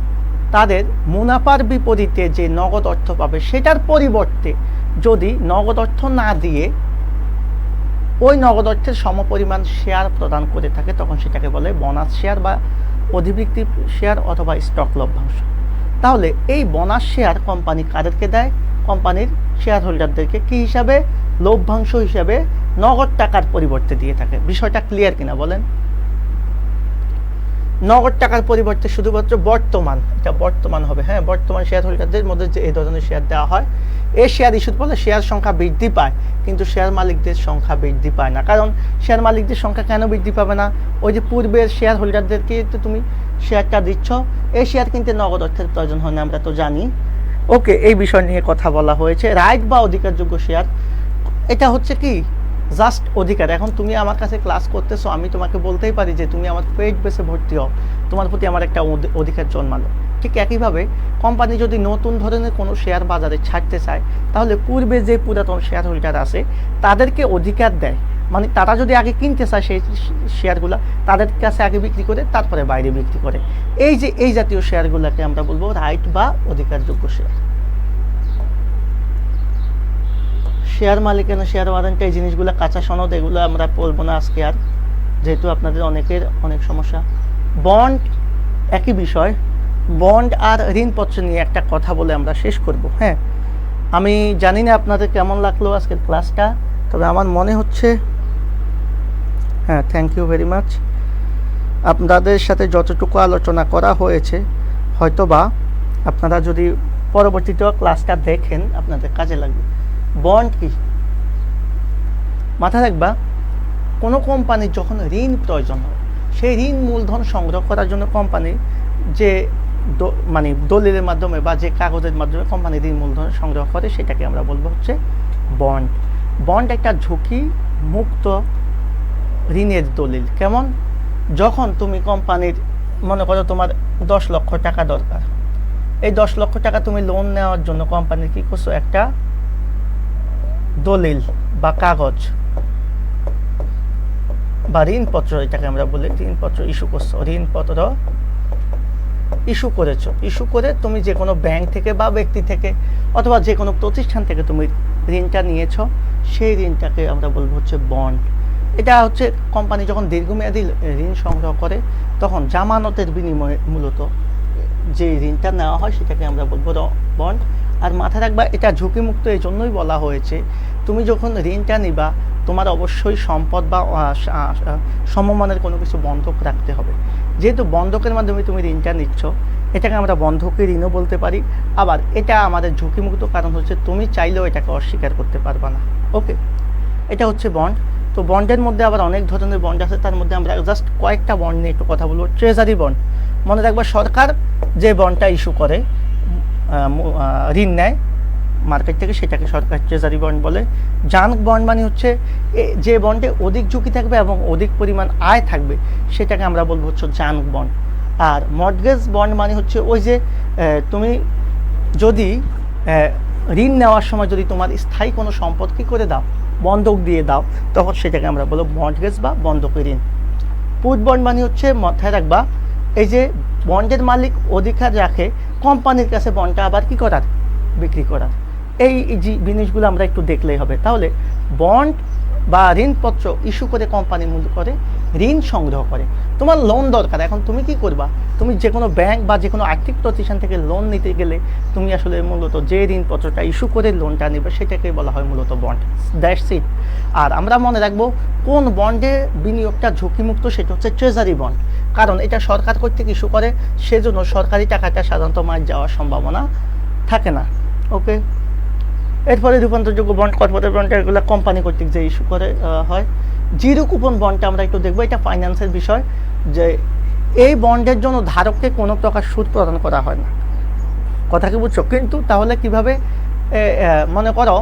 তাদের মুনাফার বিপরীতে যে নগদ অর্থ পাবে সেটার পরিবর্তে যদি নগদ অর্থ না দিয়ে ওই নগদ অর্থের সমপরিমাণ শেয়ার প্রদান করে থাকে, তখন সেটাকে বলে বোনাস শেয়ার বা অধিবৃক্তি শেয়ার অথবা স্টক লভ্যাংশ। তাহলে এই বোনাস শেয়ার কোম্পানি কাদেরকে দেয়? কোম্পানির শেয়ার হোল্ডারদেরকে কি হিসাবে? লভ্যাংশ হিসাবে নগদ টাকার পরিবর্তে দিয়ে থাকে। বিষয়টা ক্লিয়ার কিনা বলেন? নগদ টাকার পরিবর্তে শুধুমাত্র বর্তমান, এটা বর্তমান হবে, হ্যাঁ, বর্তমান শেয়ার হোল্ডারদের মধ্যে যে এই ধরনের শেয়ার দেওয়া হয়, এই শেয়ার ইস্যুর ফলে শেয়ার সংখ্যা বৃদ্ধি পায়, কিন্তু শেয়ার মালিকদের সংখ্যা বৃদ্ধি পায় না। কারণ শেয়ার মালিকদের সংখ্যা কেন বৃদ্ধি পাবে না? ওই যে পূর্বের শেয়ার হোল্ডারদেরকে তো তুমি শেয়ারটা দিচ্ছ, এই শেয়ার কিনতে নগদ অর্থের প্রয়োজন হয় না, আমরা তো জানি। ওকে, এই বিষয় নিয়ে কথা বলা হয়েছে। রাইট বা অধিকারযোগ্য শেয়ার এটা হচ্ছে কি জাস্ট অধিকার। এখন তুমি আমার কাছে ক্লাস করতেছো, আমি তোমাকে বলতেই পারি যে তুমি আমার পেইড বেসে ভর্তি হও, তোমার প্রতি আমার একটা অধিকার জন্মালো। ঠিক একইভাবে কোম্পানি যদি নতুন ধরনের কোনো শেয়ার বাজারে ছাড়তে চায়, তাহলে পূর্বে যে পুরাতন শেয়ার হোল্ডার আছে তাদেরকে অধিকার দেয়, মানে তারা যদি আগে কিনতে চায় সেই শেয়ারগুলো তাদের কাছে আগে বিক্রি করে তারপরে বাইরে বিক্রি করে। এই যে এই জাতীয় শেয়ারগুলোকে আমরা বলবো রাইট বা অধিকারযোগ্য শেয়ার। শেয়ার মালিকানা, শেয়ার ওয়ারেন্ট, এই জিনিসগুলো কাঁচা সনদ, এগুলো আমরা পড়বো না আজকে আর, যেহেতু আপনাদের অনেকের অনেক সমস্যা। বন্ড একই বিষয়, বন্ড আর ঋণপত্র নিয়ে একটা কথা বলে আমরা শেষ করব। হ্যাঁ, আমি জানি না আপনাদের কেমন লাগলো আজকের ক্লাসটা, তবে আমার মনে হচ্ছে হ্যাঁ, থ্যাংক ইউ ভেরি মাচ। আপনাদের সাথে যতটুকু আলোচনা করা হয়েছে হয়তোবা আপনারা যদি পরবর্তীতে ক্লাসটা দেখেন আপনাদের কাজে লাগবে। বন্ড কি মাথায় রাখবা, কোনো কোম্পানির যখন ঋণ প্রয়োজন হয়, সেই ঋণ মূলধন সংগ্রহ করার জন্য কোম্পানি যে মানে দলিলের মাধ্যমে বা যে কাগজের মাধ্যমে কোম্পানি ঋণ মূলধন সংগ্রহ করে সেটাকে আমরা বলবো হচ্ছে বন্ড। বন্ড একটা ঝুঁকি মুক্ত ঋণের দলিল। কেমন? যখন তুমি কোম্পানির মনে করো তোমার 10 লক্ষ টাকা দরকার, এই 10 লক্ষ টাকা তুমি লোন নেওয়ার জন্য কোম্পানির কি করছো, একটা দলিল বা কাগজ বা ঋণপত্র, এটাকে আমরা বলি ঋণপত্র ইস্যু করছো, ঋণপত্র ইস্যু করেছো। ইস্যু করে তুমি যে কোনো ব্যাংক থেকে বা ব্যক্তি থেকে অথবা যে কোনো প্রতিষ্ঠান থেকে তুমি ঋণটা নিয়েছো, সেই ঋণটাকে আমরা বলবো হচ্ছে বন্ড। এটা হচ্ছে কোম্পানি যখন দীর্ঘমেয়াদী ঋণ সংগ্রহ করে তখন জামানতের বিনিময়ে মূলত যে ঋণটা নেওয়া হয় সেটাকে আমরা বলবো বন্ড। আর মাথায় রাখবা এটা ঝুঁকিমুক্ত এই জন্যই বলা হয়েছে, তুমি যখন ঋণটা নিবা তোমার অবশ্যই সম্পদ বা সমমানের কোনো কিছু বন্ধক রাখতে হবে। যেহেতু বন্ধকের মাধ্যমে তুমি ঋণটা নিচ্ছ, এটাকে আমরা বন্ধকি ঋণও বলতে পারি। আবার এটা আমাদের ঝুঁকিমুক্ত কারণ হচ্ছে তুমি চাইলেও এটাকে অস্বীকার করতে পারবা না। ওকে, এটা হচ্ছে বন্ড। তো বন্ডের মধ্যে আবার অনেক ধরনের বন্ড আছে, তার মধ্যে আমরা জাস্ট কয়েকটা বন্ড নিয়ে একটু কথা বলবো। ট্রেজারি বন্ড, মনে রাখবা সরকার যে বন্ডটা ইস্যু করে ঋণ নেয় মার্কেট থেকে, সেটাকে সরকার ট্রেজারি বন্ড বলে। জাঙ্ক বন্ড মানে হচ্ছে যে বন্ডে অধিক ঝুঁকি থাকবে এবং অধিক পরিমাণ আয় থাকবে, সেটাকে আমরা বলবো হচ্ছে জাঙ্ক বন্ড। আর মর্টগেজ বন্ড মানে হচ্ছে ওই যে তুমি যদি ঋণ নেওয়ার সময় যদি তোমার স্থায়ী কোনো সম্পদ কী করে দাও, বন্ধক দিয়ে দাও, তখন সেটাকে আমরা বলবো মর্টগেজ বা বন্ধকি ঋণ। পুট বন্ড মানে হচ্ছে মাথায় রাখবা এই যে বন্ডের মালিক অধিকার রাখে কোম্পানির কাছে বন্ডটা আবার কি করার, বিক্রি করার। এই জিনিসগুলো আমরা একটু দেখলেই হবে। তাহলে বন্ড বা ঋণপত্র ইস্যু করে কোম্পানি মূল করে ঋণ সংগ্রহ করে। তোমার লোন দরকার, এখন তুমি কি করবা, তুমি যে কোনো ব্যাংক বা যে কোনো আর্থিক প্রতিষ্ঠান থেকে লোন নিতে গেলে তুমি আসলে মূলত যে ঋণপত্রটা ইস্যু করে লোনটা নেবে সেটাকে বলা হয় মূলত বন্ড। That's it. আর আমরা মনে রাখবো কোন বন্ডে বিনিয়োগটা ঝুঁকিমুক্ত, সেটা হচ্ছে ট্রেজারি বন্ড। কারণ এটা সরকার কর্তৃক ইস্যু করে, সেজন্য সরকারি টাকাটা সাধারণত মার যাওয়ার সম্ভাবনা থাকে না। ওকে, এরপরে রূপান্তরযোগ্য বন্ড, কর্পোরেট বন্ড, এগুলো কোম্পানি কর্তৃক যে ইস্যু করে হয়। জিরো কুপন বন্ডটা আমরা একটু দেখবো, এটা ফাইন্যান্সের বিষয়। যে এই বন্ডের জন্য ধারককে কোনো প্রকার সুদ প্রদান করা হয় না, কথা কি বুঝছো? কিন্তু তাহলে কিভাবে, মনে করো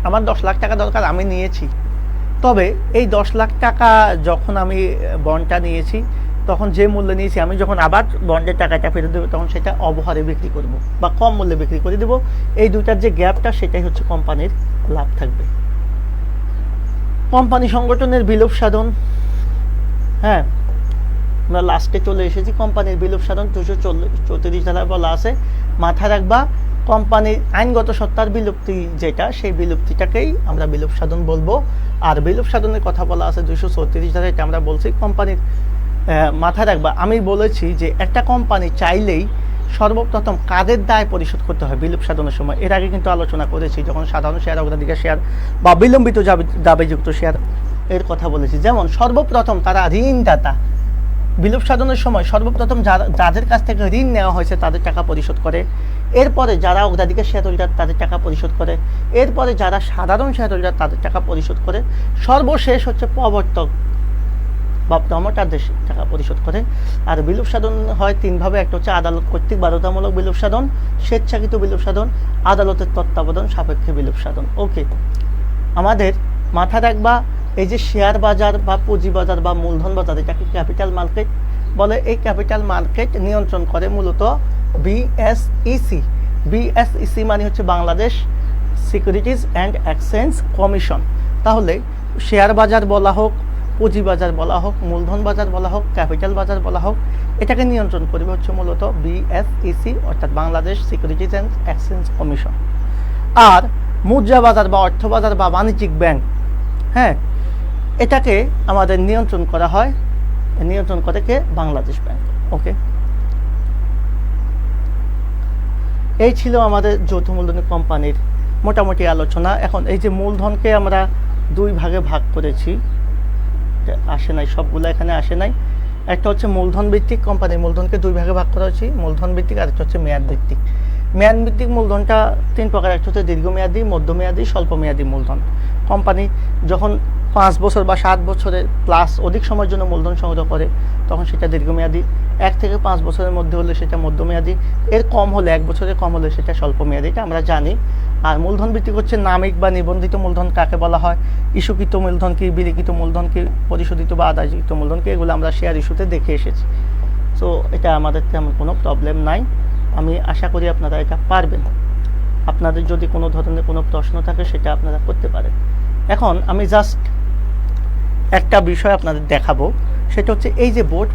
আমার 10 লাখ টাকা দরকার, আমি নিয়েছি, তবে এই 10 লাখ টাকা যখন আমি বন্ডটা নিয়েছি তখন যে মূল্যে নিয়েছি, আমি যখন আবার বন্ডের টাকাটা ফেরত দেবো তখন সেটা অবহারে বিক্রি করব বা কম মূল্যে বিক্রি করে দেবো। এই দুইটার যে গ্যাপটা সেটাই হচ্ছে কোম্পানির লাভ থাকবে। কোম্পানি সংগঠনের বিলোপ সাধন, হ্যাঁ আমরা লাস্টে চলে এসেছি। কোম্পানির বিলোপ সাধন 234 ধারায় বলা আছে। মাথায় রাখবা কোম্পানির আইনগত সত্তার বিলুপ্তি যেটা, সেই বিলুপ্তিটাকেই আমরা বিলোপ সাধন বলবো। আর বিলোপ সাধনের কথা বলা আছে 234 ধারায়, এটা আমরা বলছি কোম্পানির। মাথায় রাখবা আমি বলেছি যে একটা কোম্পানি চাইলেই সর্বপ্রথম কাদের দায় পরিশোধ করতে হয় বিলোপ সাধনের সময়। এর আগে কিন্তু আলোচনা করেছি যখন সাধারণ শেয়ার, অগ্রাধিকার শেয়ার বা বিলম্বিত দাবিযুক্ত শেয়ার এর কথা বলেছি। যেমন সর্বপ্রথম তারা ঋণদাতা, বিলোপ সাধনের সময় সর্বপ্রথম যাদের কাছ থেকে ঋণ নেওয়া হয়েছে তাদের টাকা পরিশোধ করে, এরপরে যারা অগ্রাধিকার শেয়ার হোল্ডার তাদের টাকা পরিশোধ করে, এরপরে যারা সাধারণ শেয়ার হোল্ডার তাদের টাকা পরিশোধ করে, সর্বশেষ হচ্ছে প্রবর্তক বা প্রমোটারদের টাকা পরিশোধ করে। আর বিলোপ সাধন হয় 3 ভাবে, একটা হচ্ছে আদালত কর্তৃক বাধ্যতামূলক বিলোপ সাধন, স্বেচ্ছাকৃত বিলোপ সাধন, আদালতের তত্ত্বাবধান সাপেক্ষে বিলোপ সাধন। ওকে, আমাদের মাথা রাখবা, এই যে শেয়ার বাজার বা পুঁজি বাজার বা মূলধন বাজার, এটাকে ক্যাপিটাল মার্কেট বলে। এই ক্যাপিটাল মার্কেট নিয়ন্ত্রণ করে মূলত বিএসইসি। বিএসইসি মানে হচ্ছে Bangladesh securities and exchange commission. তাহলে শেয়ার বাজার বলা হোক, পুঁজি বাজার বলা হোক, মূলধন বাজার বলা হোক, ক্যাপিটাল বাজার বলা হোক, এটাকে নিয়ন্ত্রণ করবে হচ্ছে মূলত বিএসইসি, অর্থাৎ Bangladesh securities and exchange commission. আর মুদ্রা বাজার বা অর্থ বাজার বা বাণিজ্যিক ব্যাংক, হ্যাঁ, এটাকে আমাদের নিয়ন্ত্রণ করা হয়, নিয়ন্ত্রণ করে কে? বাংলাদেশ ব্যাংক। ওকে, এই ছিল আমাদের যৌথ মূলধনী কোম্পানির মোটামুটি আলোচনা। এখন এই যে মূলধনকে আমরা দুই ভাগে ভাগ করেছি, আসে নাই সবগুলো, এখানে আসে নাই। একটা হচ্ছে মূলধন ভিত্তিক কোম্পানি, মূলধনকে দুই ভাগে ভাগ করা হয়েছে, মূলধন ভিত্তিক, আর একটা হচ্ছে মেয়াদ ভিত্তিক। মেয়াদ ভিত্তিক মূলধনটা তিন প্রকার, একটা হচ্ছে দীর্ঘমেয়াদী, মধ্যমেয়াদী, স্বল্পমেয়াদী মূলধন। কোম্পানি যখন 5 বছর বা 7 বছরের প্লাস অধিক সময়ের জন্য মূলধন সংগ্রহ করে তখন সেটা দীর্ঘমেয়াদী, 1 থেকে 5 বছরের মধ্যে হলে সেটা মধ্যমেয়াদী, এর কম হলে 1 বছরের কম হলে সেটা স্বল্পমেয়াদী, এটা আমরা জানি। আর মূলধন ভিত্তিক হচ্ছে নামিক বা নিবন্ধিত মূলধন কাকে বলা হয়, ইস্যুকৃত মূলধন কি, বিলিখিত মূলধন কি, পরিশোধিত বা আদায়কৃত মূলধন কি, এগুলো আমরা শেয়ার ইস্যুতে দেখে এসেছি। সো এটা আমাদের তেমন কোনো প্রবলেম নাই, আমি আশা করি আপনারা এটা পারবেন। আপনাদের যদি কোনো ধরনের কোনো প্রশ্ন থাকে সেটা আপনারা করতে পারেন। এখন আমি জাস্ট একটা বিষয় আপনাদের দেখাবো, সেটা হচ্ছে এই যে বোর্ড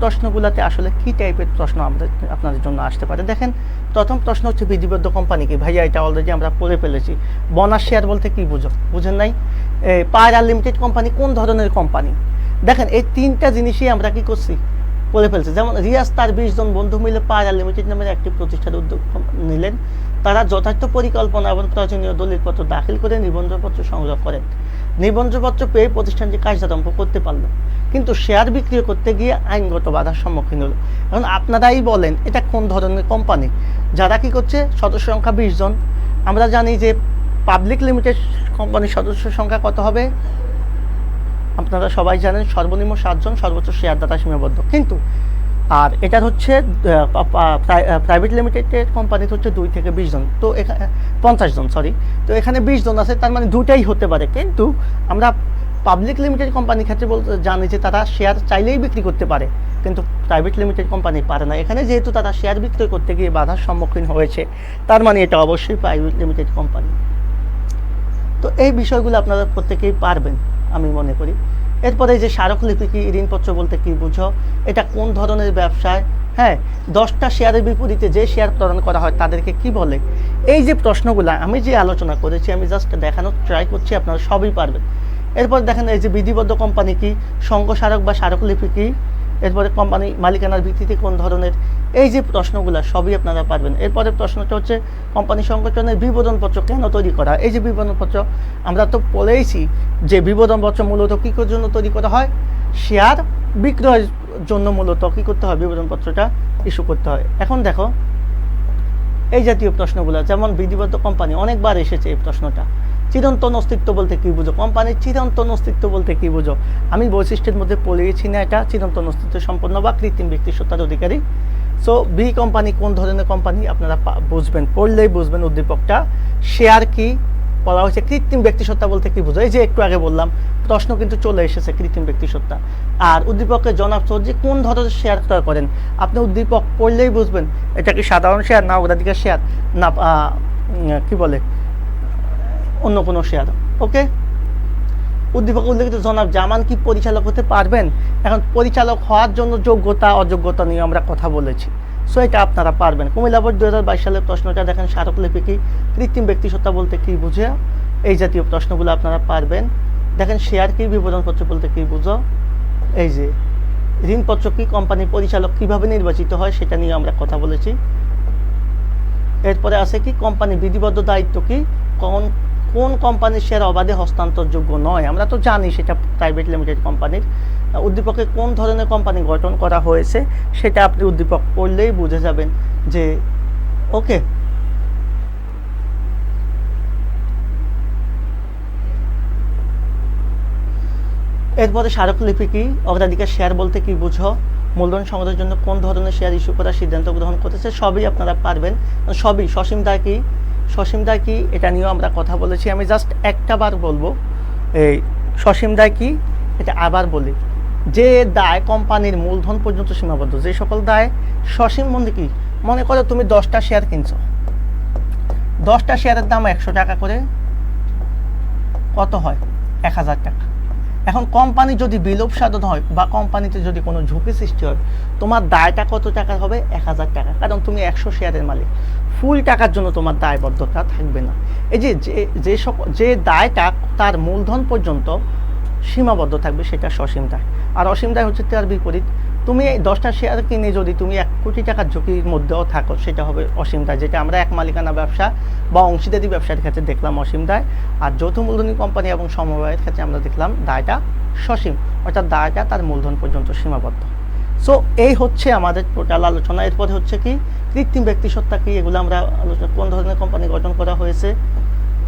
প্রশ্নগুলাতে আসলে কি টাইপের প্রশ্ন আমাদের আপনাদের জন্য আসতে পারে। দেখেন, প্রথম প্রশ্ন হচ্ছে বিধিবদ্ধ কোম্পানি কি? ভাইয়া এটা অলরেডি আমরা পড়ে ফেলেছি। বোনাস শেয়ার বলতে কি বুঝেন নাই? পায়রা লিমিটেড কোম্পানি কোন ধরনের কোম্পানি? দেখেন, এই তিনটা জিনিসই আমরা কি করছি, পড়ে ফেলছি। যেমন রিয়াজ তার 20 জন বন্ধু মিলে পায়রা লিমিটেড নামের একটি প্রতিষ্ঠানের উদ্যোগ নিলেন। তারা যথার্থ পরিকল্পনা এবং প্রয়োজনীয় দলিলপত্র দাখিল করে নিবন্ধনপত্র সংগ্রহ করেন। নিবন্ধনপত্র পেয়ে প্রতিষ্ঠানটি কার্যক্রম করতে পারলো, কিন্তু শেয়ার বিক্রি করতে গিয়ে আইনগত বাধার সম্মুখীন হলো। এখন আপনারাই বলেন এটা কোন ধরনের কোম্পানি? যারা কি করছে, সদস্য সংখ্যা 20 জন। আমরা জানি যে পাবলিক লিমিটেড কোম্পানির সদস্য সংখ্যা কত হবে? আপনারা সবাই জানেন সর্বনিম্ন 7 জন, সর্বোচ্চ শেয়ার দাতা সীমাবদ্ধ। কিন্তু আর এটার হচ্ছে প্রাইভেট লিমিটেডের কোম্পানিতে হচ্ছে 2 থেকে 20 জন, তো এখানে 50 জন, সরি। তো এখানে 20 জন আছে, তার মানে দুটাই হতে পারে। কিন্তু আমরা পাবলিক লিমিটেড কোম্পানির ক্ষেত্রে বলতে জানি যে তারা শেয়ার চাইলেই বিক্রি করতে পারে, কিন্তু প্রাইভেট লিমিটেড কোম্পানি পারে না। এখানে যেহেতু তারা শেয়ার বিক্রি করতে গিয়ে বাধার সম্মুখীন হয়েছে, তার মানে এটা অবশ্যই প্রাইভেট লিমিটেড কোম্পানি। তো এই বিষয়গুলো আপনারা প্রত্যেকেই পারবেন আমি মনে করি। এরপরে যে স্মারকলিপি কি, ঋণপত্র বলতে কি বুঝো, এটা কোন ধরনের ব্যবসায়, হ্যাঁ, 10টা শেয়ারের বিপরীতে যে শেয়ার প্রদান করা হয় তাদেরকে কি বলে? এই যে প্রশ্নগুলো আমি যে আলোচনা করেছি, আমি জাস্ট দেখানোর ট্রাই করছি, আপনারা সবই পারবেন। এরপর দেখেন, এই যে বিধিবদ্ধ কোম্পানি কি, সংঘ স্মারক বা স্মারকলিপি কি, এরপরে কোম্পানি মালিকানার ভিত্তিতে কোন ধরনের, এই যে প্রশ্নগুলো সবই আপনারা পারবেন। এরপরে প্রশ্নটা হচ্ছে কোম্পানি সংগঠনের বিবরণপত্র কেন তৈরি করা? এই যে বিবরণপত্র আমরা তো বলেইছি যে বিবরণপত্র মূলত কী জন্য তৈরি করা হয়, শেয়ার বিক্রয়ের জন্য মূলত কী করতে হয়, বিবরণপত্রটা ইস্যু করতে হয়। এখন দেখো এই জাতীয় প্রশ্নগুলো, যেমন বিধিবদ্ধ কোম্পানি, অনেকবার এসেছে এই প্রশ্নটা। চিরন্তন অস্তিত্ব বলতে কি বুঝো? কোম্পানির চিরন্তন অস্তিত্ব বলতে কি বুঝো? আমি বৈশিষ্ট্যের মধ্যে পড়িয়েছি না, এটা চিরন্তন অস্তিত্ব সম্পন্ন বা কৃত্রিম ব্যক্তিসত্তার অধিকারী। সো বি কোম্পানি কোন ধরনের কোম্পানি আপনারা বুঝবেন, পড়লেই বুঝবেন উদ্দীপকটা। শেয়ার কি বলা হয়েছে, কৃত্রিম ব্যক্তিসত্তা বলতে কি বুঝো? এই যে একটু আগে বললাম, প্রশ্ন কিন্তু চলে এসেছে কৃত্রিম ব্যক্তিসত্তা। আর উদ্দীপকের জনাব চৌধুরী কোন ধরনের শেয়ার ক্রয় করেন? আপনি উদ্দীপক পড়লেই বুঝবেন এটা কি সাধারণ শেয়ার, না অগ্রাধিকার শেয়ার, না কি বলে অন্য কোনো শেয়ার। ওকে, উদ্দীপক উল্লেখিত জনাব জামান কি পরিচালক হতে পারবেন? এখন পরিচালক হওয়ার জন্য যোগ্যতা অযোগ্যতা নিয়ে আমরা কথা বলেছি, সো এটা আপনারা পারবেন। কুমিল্লা বোর্ড 2022 সালের প্রশ্নটা দেখেন, স্মারকলিপি কি, কৃত্রিম ব্যক্তিসত্তা বলতে কি বুঝে, এই জাতীয় প্রশ্নগুলো আপনারা পারবেন। দেখেন, শেয়ার কি, বিবরণপত্র বলতে কি বুঝো, এই যে ঋণপত্র কি, কোম্পানির পরিচালক কিভাবে নির্বাচিত হয় সেটা নিয়ে আমরা কথা বলেছি। এরপরে আছে কি, কোম্পানির বিধিবদ্ধ দায়িত্ব কি, কোন কোম্পানির শেয়ার অবাধে হস্তান্তরযোগ্য নয়? আমরা তো জানি সেটা প্রাইভেট লিমিটেড কোম্পানির। উদ্দীপকে কোন ধরনের কোম্পানি গঠন করা হয়েছে সেটা আপনি উদ্দীপক পড়লেই বুঝে যাবেন যে ওকে। এরপরে স্মারকলিপি কি, অগ্রাধিকার শেয়ার বলতে কি বুঝো, মূলধন সংগ্রহের জন্য কোন ধরনের শেয়ার ইস্যু করার সিদ্ধান্ত গ্রহণ করেছে, সবই আপনারা পারবেন। সবই, সসীম দায় কি, সসীম দায় কি এটা নিয়েও আমরা কথা বলেছি, আমি জাস্ট একটা বার বলবো। এই সসীম দায় কি এটা আবার বলি। যে দায় কোম্পানির মূলধন পর্যন্ত সীমাবদ্ধ, যে সকল দায় সসীম বলতে কি, মনে করো তুমি 10টা শেয়ার কিনছো, 10টা শেয়ারের দাম 100 টাকা করে, কত হয় 1000 টাকা। এখন কোম্পানি যদি বিলোপ সাধন হয় বা কোম্পানিতে যদি কোনো ঝুঁকি সৃষ্টি হয়, তোমার দায়টা কত টাকা হবে 1000 টাকা, কারণ তুমি 100 শেয়ারের মালিক। ফুল টাকার জন্য তোমার দায়বদ্ধতা থাকবে না। এই যে দায়টা তার মূলধন পর্যন্ত সীমাবদ্ধ থাকবে সেটা সসীম দায়। আর অসীম দায় হচ্ছে তার বিপরীত। তুমি এই 10টা শেয়ার কিনে যদি তুমি 1 কোটি টাকার ঝুঁকির মধ্যেও থাকো, সেটা হবে অসীম দায়, যেটা আমরা এক মালিকানা ব্যবসা বা অংশীদারি ব্যবসার ক্ষেত্রে দেখলাম অসীম দায়। আর যৌথ মূলধনী কোম্পানি এবং সমবায়ের ক্ষেত্রে আমরা দেখলাম দায়টা সসীম, অর্থাৎ দায়টা তার মূলধন পর্যন্ত সীমাবদ্ধ। সো এই হচ্ছে আমাদের টোটাল আলোচনা। এরপরে হচ্ছে কি কৃত্রিম ব্যক্তিসত্তা কি, এগুলো আমরা আলোচনা, কোন ধরনের কোম্পানি গঠন করা হয়েছে,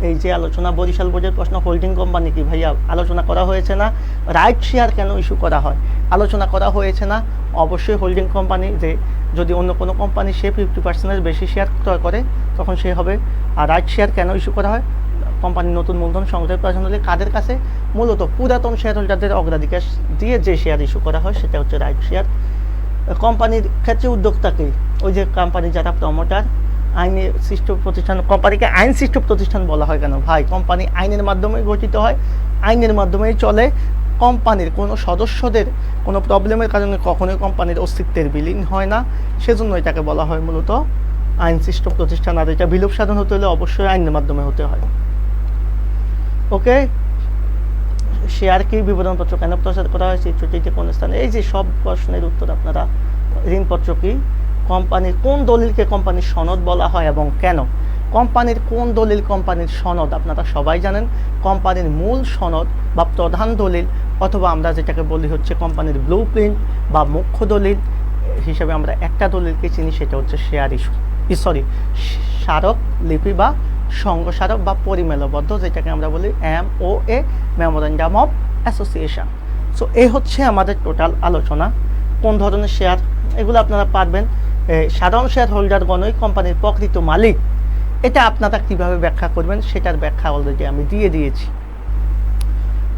এই যে আলোচনা। বরিশাল বোর্ডের প্রশ্ন, হোল্ডিং কোম্পানি কি ভাইয়া, আলোচনা করা হয়েছে না। রাইট শেয়ার কেন ইস্যু করা হয়, আলোচনা করা হয়েছে না। অবশ্যই হোল্ডিং কোম্পানি, যে যদি অন্য কোনো কোম্পানি সে 50%-এর বেশি শেয়ার ক্রয় করে তখন সে হবে। আর রাইট শেয়ার কেন ইস্যু করা হয়, কোম্পানির নতুন মূলধন সংগ্রহের প্রয়োজন হলে কাদের কাছে, মূলত পুরাতন শেয়ার হোল্ডারদের অগ্রাধিকার দিয়ে যে শেয়ার ইস্যু করা হয় সেটা হচ্ছে রাইট শেয়ার। কোম্পানির ক্ষেত্রে উদ্যোক্তাকে, ওই যে কোম্পানি যারা প্রমোটার, আইনে সৃষ্ট প্রতিষ্ঠান, কোম্পানিকে আইন সৃষ্ট প্রতিষ্ঠান বলা হয় কেন ভাই, কোম্পানি আইনের মাধ্যমে গঠিত হয়, আইনের মাধ্যমেই চলে। কোম্পানির কোনো সদস্যদের কোনো প্রবলেমের কারণে কখনোই কোম্পানির অস্তিত্বের বিলীন হয় না, সেজন্য এটাকে বলা হয় মূলত আইন সৃষ্ট প্রতিষ্ঠান। আর এটা বিলোপ সাধন হতে হলে অবশ্যই আইনের মাধ্যমে হতে হয়। ওকে, শেয়ার কি, বিবরণপত্র কেন প্রচার করা হয়েছে, চিঠিতে কোন স্থানে, এই যে সব প্রশ্নের উত্তর আপনারা। ঋণপত্র কি, কোম্পানির কোন দলিলকে কোম্পানির সনদ বলা হয় এবং কেন, কোম্পানির কোন দলিল কোম্পানির সনদ, আপনারা সবাই জানেন কোম্পানির মূল সনদ বা প্রধান দলিল, অথবা আমরা যেটাকে বলি হচ্ছে কোম্পানির ব্লু প্রিন্ট বা মুখ্য দলিল হিসেবে আমরা একটা দলিলকে চিনি, সেটা হচ্ছে শেয়ার স্মারক লিপি বা সংঘ স্মারক বা পরিমেলবদ্ধ, যেটাকে আমরা বলি MOA, memorandum of association. So এই হচ্ছে আমাদের টোটাল আলোচনা। কোন ধরনের শেয়ার, এগুলো আপনারা পারবেন। সাধারণ শেয়ার হোল্ডারগণই কোম্পানির প্রকৃত মালিক, এটা আপনারা কিভাবে ব্যাখ্যা করবেন সেটার ব্যাখ্যা অলরেডি আমি দিয়ে দিয়েছি।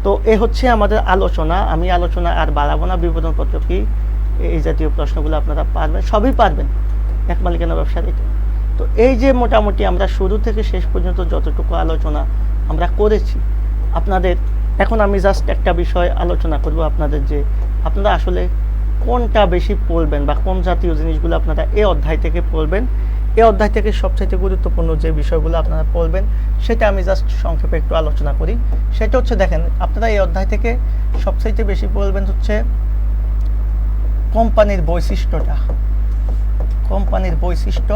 তো এ হচ্ছে আমাদের আলোচনা। আমি আলোচনা আর বাড়াবো না। বিবরণপত্র কি, এই জাতীয় প্রশ্নগুলো আপনারা পারবেন, সবই পারবেন এক মালিকানা ব্যবসার। তো এই যে মোটামুটি আমরা শুরু থেকে শেষ পর্যন্ত যতটুকু আলোচনা আমরা করেছি আপনাদের, এখন আমি জাস্ট একটা বিষয় আলোচনা করব আপনাদের, যে আপনারা আসলে কোনটা বেশি পড়বেন বা কোন জাতীয় জিনিসগুলো আপনারা এই অধ্যায় থেকে পড়বেন। এই অধ্যায় থেকে সবচাইতে গুরুত্বপূর্ণ যে বিষয়গুলো আপনারা পড়বেন সেটা আমি জাস্ট সংক্ষেপে একটু আলোচনা করি। সেটা হচ্ছে, দেখেন আপনারা এই অধ্যায় থেকে সবচাইতে বেশি পড়বেন হচ্ছে কোম্পানির বৈশিষ্ট্যটা, কোম্পানির বৈশিষ্ট্য,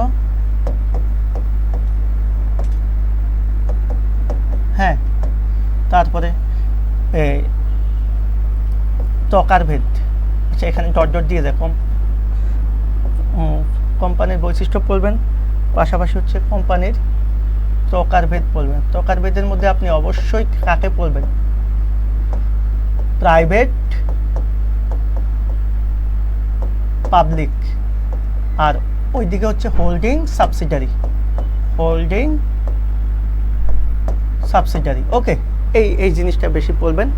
হ্যাঁ, তারপরে প্রকারভেদ, আচ্ছা এখানে ডট ডট দিয়ে দেখুন, কোম্পানির বৈশিষ্ট্য পড়বেন, পাশাপাশি হচ্ছে কোম্পানির প্রকারভেদ পড়বেন। প্রকারভেদের মধ্যে আপনি অবশ্যই কাকে পড়বেন, প্রাইভেট, পাবলিক, আর ওইদিকে হচ্ছে হোল্ডিং সাবসিডারি, হোল্ডিং সাবসিডারি। ওকে, এই জিনিসটা বেশি পড়বেন।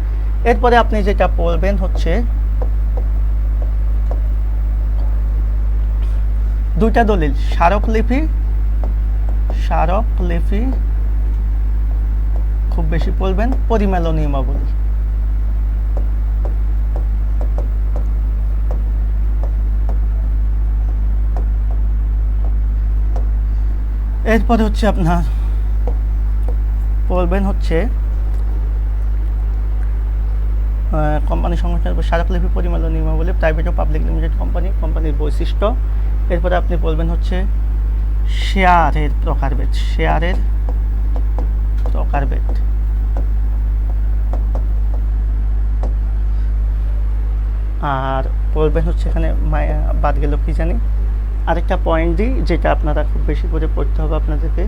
এরপরে আপনি যেটা পড়বেন হচ্ছে দুইটা দলিল, স্মারকলিপি, স্মারকলিপি খুব বেশি পড়বেন, পরিমেলন নিয়মাবলী। এরপরে হচ্ছে আপনার পড়বেন হচ্ছে কোম্পানি সংগঠনের স্মারকলিপি, পরিমেলন নিয়মাবলী, প্রাইভেট ও পাবলিক লিমিটেড কোম্পানি, কোম্পানির বৈশিষ্ট্য। এরপরে আপনি বলবেন হচ্ছে শেয়ারের প্রকারভেদ, শেয়ারের প্রকারভেদ। আর বলবেন হচ্ছে এখানে বাদ গেল কি জানি, আরেকটা পয়েন্ট দিই যেটা আপনারা খুব বেশি করে পড়তে হবে আপনাদেরকে,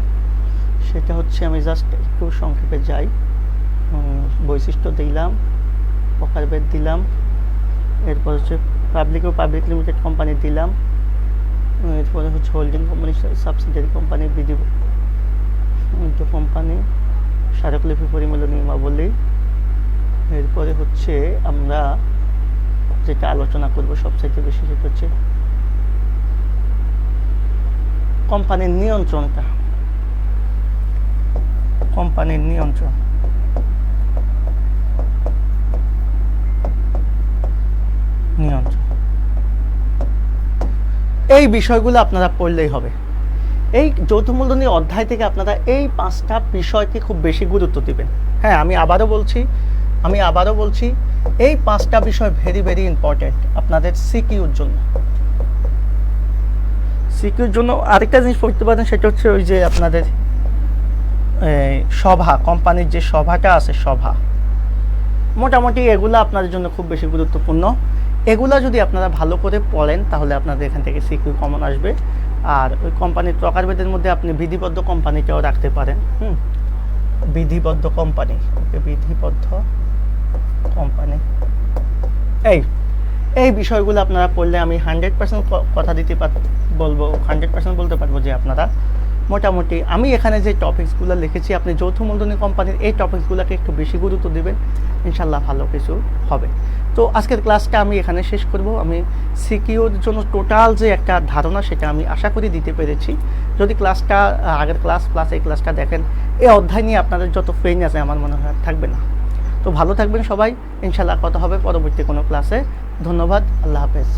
সেটা হচ্ছে আমি জাস্ট একটু সংক্ষেপে যাই। বৈশিষ্ট্য দিলাম, প্রকারভেদ দিলাম, এরপর হচ্ছে পাবলিক ও পাবলিক লিমিটেড কোম্পানি দিলাম, এরপরে হচ্ছে হোল্ডিং কোম্পানি, সাবসিডিয়ারি কোম্পানির বিধি মধ্য কোম্পানি, স্মারকলিপি পরিমূল্য নিয়মাবলী। এরপরে হচ্ছে আমরা যেটা আলোচনা করব সবচেয়ে বেশি, সেটা হচ্ছে কোম্পানির নিয়ন্ত্রণটা, কোম্পানির নিয়ন্ত্রণ। এই বিষয়গুলো আপনারা পড়লেই হবে। এই যৌথ মূলধনী অধ্যায় থেকে আপনারা এই 5টা বিষয়কে খুব বেশি গুরুত্ব দিবেন। হ্যাঁ, আমি আবারও বলছি এই 5টা বিষয় ভেরি ভেরি ইম্পর্টেন্ট আপনাদের সিকিউর জন্য। সিকিউর জন্য আরেকটা জিনিস পড়তে পারেন, সেটা হচ্ছে ওই যে আপনাদের সভা, কোম্পানির যে সভাটা আছে, সভা, মোটামুটি এগুলো আপনাদের জন্য খুব বেশি গুরুত্বপূর্ণ। এগুলা যদি আপনারা ভালো করে পড়েন তাহলে আপনাদের এখান থেকে সিকিউ কমন আসবে। আর ওই কোম্পানির প্রকারভেদের মধ্যে আপনি বিধিবদ্ধ কোম্পানিটাও রাখতে পারেন। বিধিবদ্ধ কোম্পানি, বিধিবদ্ধ কোম্পানি, এই বিষয়গুলো আপনারা পড়লে আমি 100% কথা বলবো, 100% বলতে পারবো যে আপনারা মোটামুটি, আমি এখানে যে টপিকসগুলো লিখেছি, আপনি যৌথ মূলধনী কোম্পানির এই টপিকসগুলোকে একটু বেশি গুরুত্ব দিবেন, ইনশাল্লাহ ভালো কিছু হবে। তো আজকের ক্লাসটা আমি এখানে শেষ করব। আমি সিকিউর জন্য টোটাল যে একটা ধারণা, সেটা আমি আশা করি দিতে পেরেছি। যদি ক্লাসটা, আগের ক্লাস প্লাস এই ক্লাসটা দেখেন, এই অধ্যায় নিয়ে আপনাদের যত পেইন আছে আমার মনে হয় থাকবে না। তো ভালো থাকবেন সবাই, ইনশাল্লাহ কথা হবে পরবর্তী কোনো ক্লাসে। ধন্যবাদ, আল্লাহ হাফেজ।